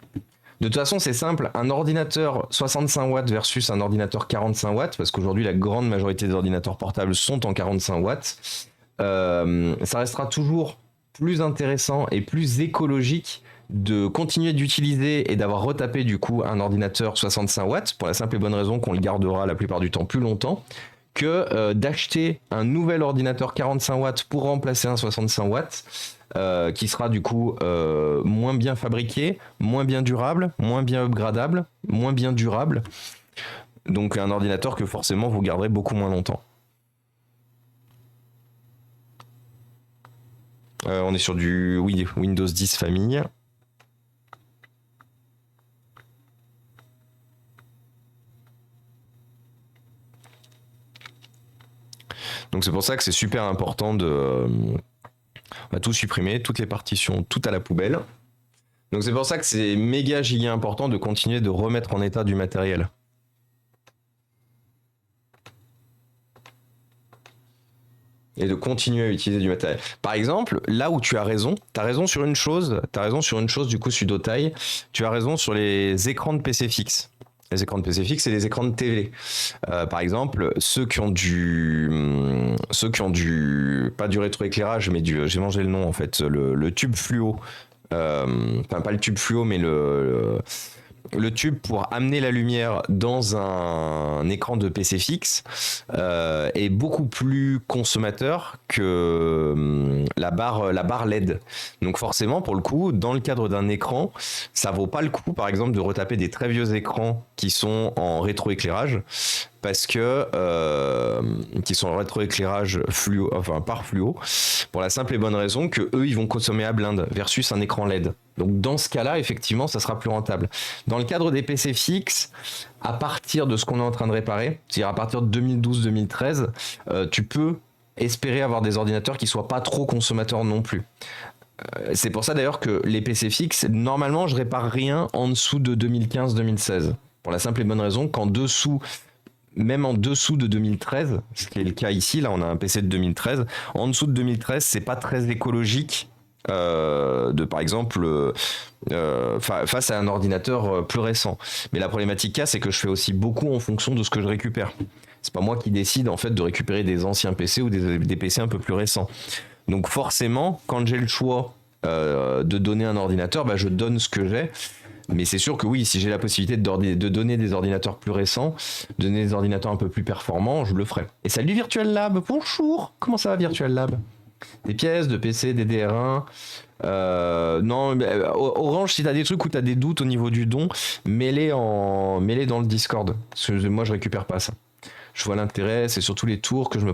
De toute façon, c'est simple, un ordinateur 65 watts versus un ordinateur 45 watts, parce qu'aujourd'hui la grande majorité des ordinateurs portables sont en 45 watts, ça restera toujours plus intéressant et plus écologique de continuer d'utiliser et d'avoir retapé du coup un ordinateur 65 watts pour la simple et bonne raison qu'on le gardera la plupart du temps plus longtemps que d'acheter un nouvel ordinateur 45 watts pour remplacer un 65 watts qui sera du coup moins bien fabriqué, moins bien durable, moins bien upgradable, moins bien durable. Donc un ordinateur que forcément vous garderez beaucoup moins longtemps. On est sur du Windows 10 famille. Donc c'est pour ça que c'est super important on va tout supprimer, toutes les partitions, tout à la poubelle. Donc c'est pour ça que c'est méga giga important de continuer de remettre en état du matériel. Et de continuer à utiliser du matériel. Par exemple, là où tu as raison sur une chose, du coup Sudotai, tu as raison sur les écrans de PC fixe. Les écrans de PC fixe et les écrans de télé. Par exemple, ceux qui ont pas du rétroéclairage, mais j'ai mangé le nom en fait, le tube fluo. Enfin, pas le tube fluo, mais le tube pour amener la lumière dans un écran de PC fixe est beaucoup plus consommateur que la barre LED. Donc forcément, pour le coup, dans le cadre d'un écran, ça vaut pas le coup, par exemple, de retaper des très vieux écrans qui sont en rétroéclairage, parce que qui sont en rétroéclairage fluo, enfin par fluo, pour la simple et bonne raison que eux, ils vont consommer à blinde versus un écran LED. Donc dans ce cas-là, effectivement, ça sera plus rentable. Dans le cadre des PC fixes, à partir de ce qu'on est en train de réparer, c'est-à-dire à partir de 2012-2013, tu peux espérer avoir des ordinateurs qui soient pas trop consommateurs non plus. C'est pour ça d'ailleurs que les PC fixes, normalement, je répare rien en dessous de 2015-2016. Pour la simple et bonne raison qu'en dessous, même en dessous de 2013, ce qui est le cas ici, là on a un PC de 2013, en dessous de 2013, c'est pas très écologique par exemple face à un ordinateur plus récent. Mais la problématique c'est que je fais aussi beaucoup en fonction de ce que je récupère. C'est pas moi qui décide en fait de récupérer des anciens PC ou des PC un peu plus récents. Donc forcément, quand j'ai le choix de donner un ordinateur, bah, je donne ce que j'ai. Mais c'est sûr que oui, si j'ai la possibilité de donner des ordinateurs plus récents, de donner des ordinateurs un peu plus performants, je le ferai. Et salut Virtual Lab, bonjour. Comment ça va Virtual Lab? Des pièces de PC, des DR1. Non, Orange, si t'as des trucs où t'as des doutes au niveau du don, mets-les dans le Discord. Parce que moi, je récupère pas ça. Je vois l'intérêt, c'est surtout les tours que je me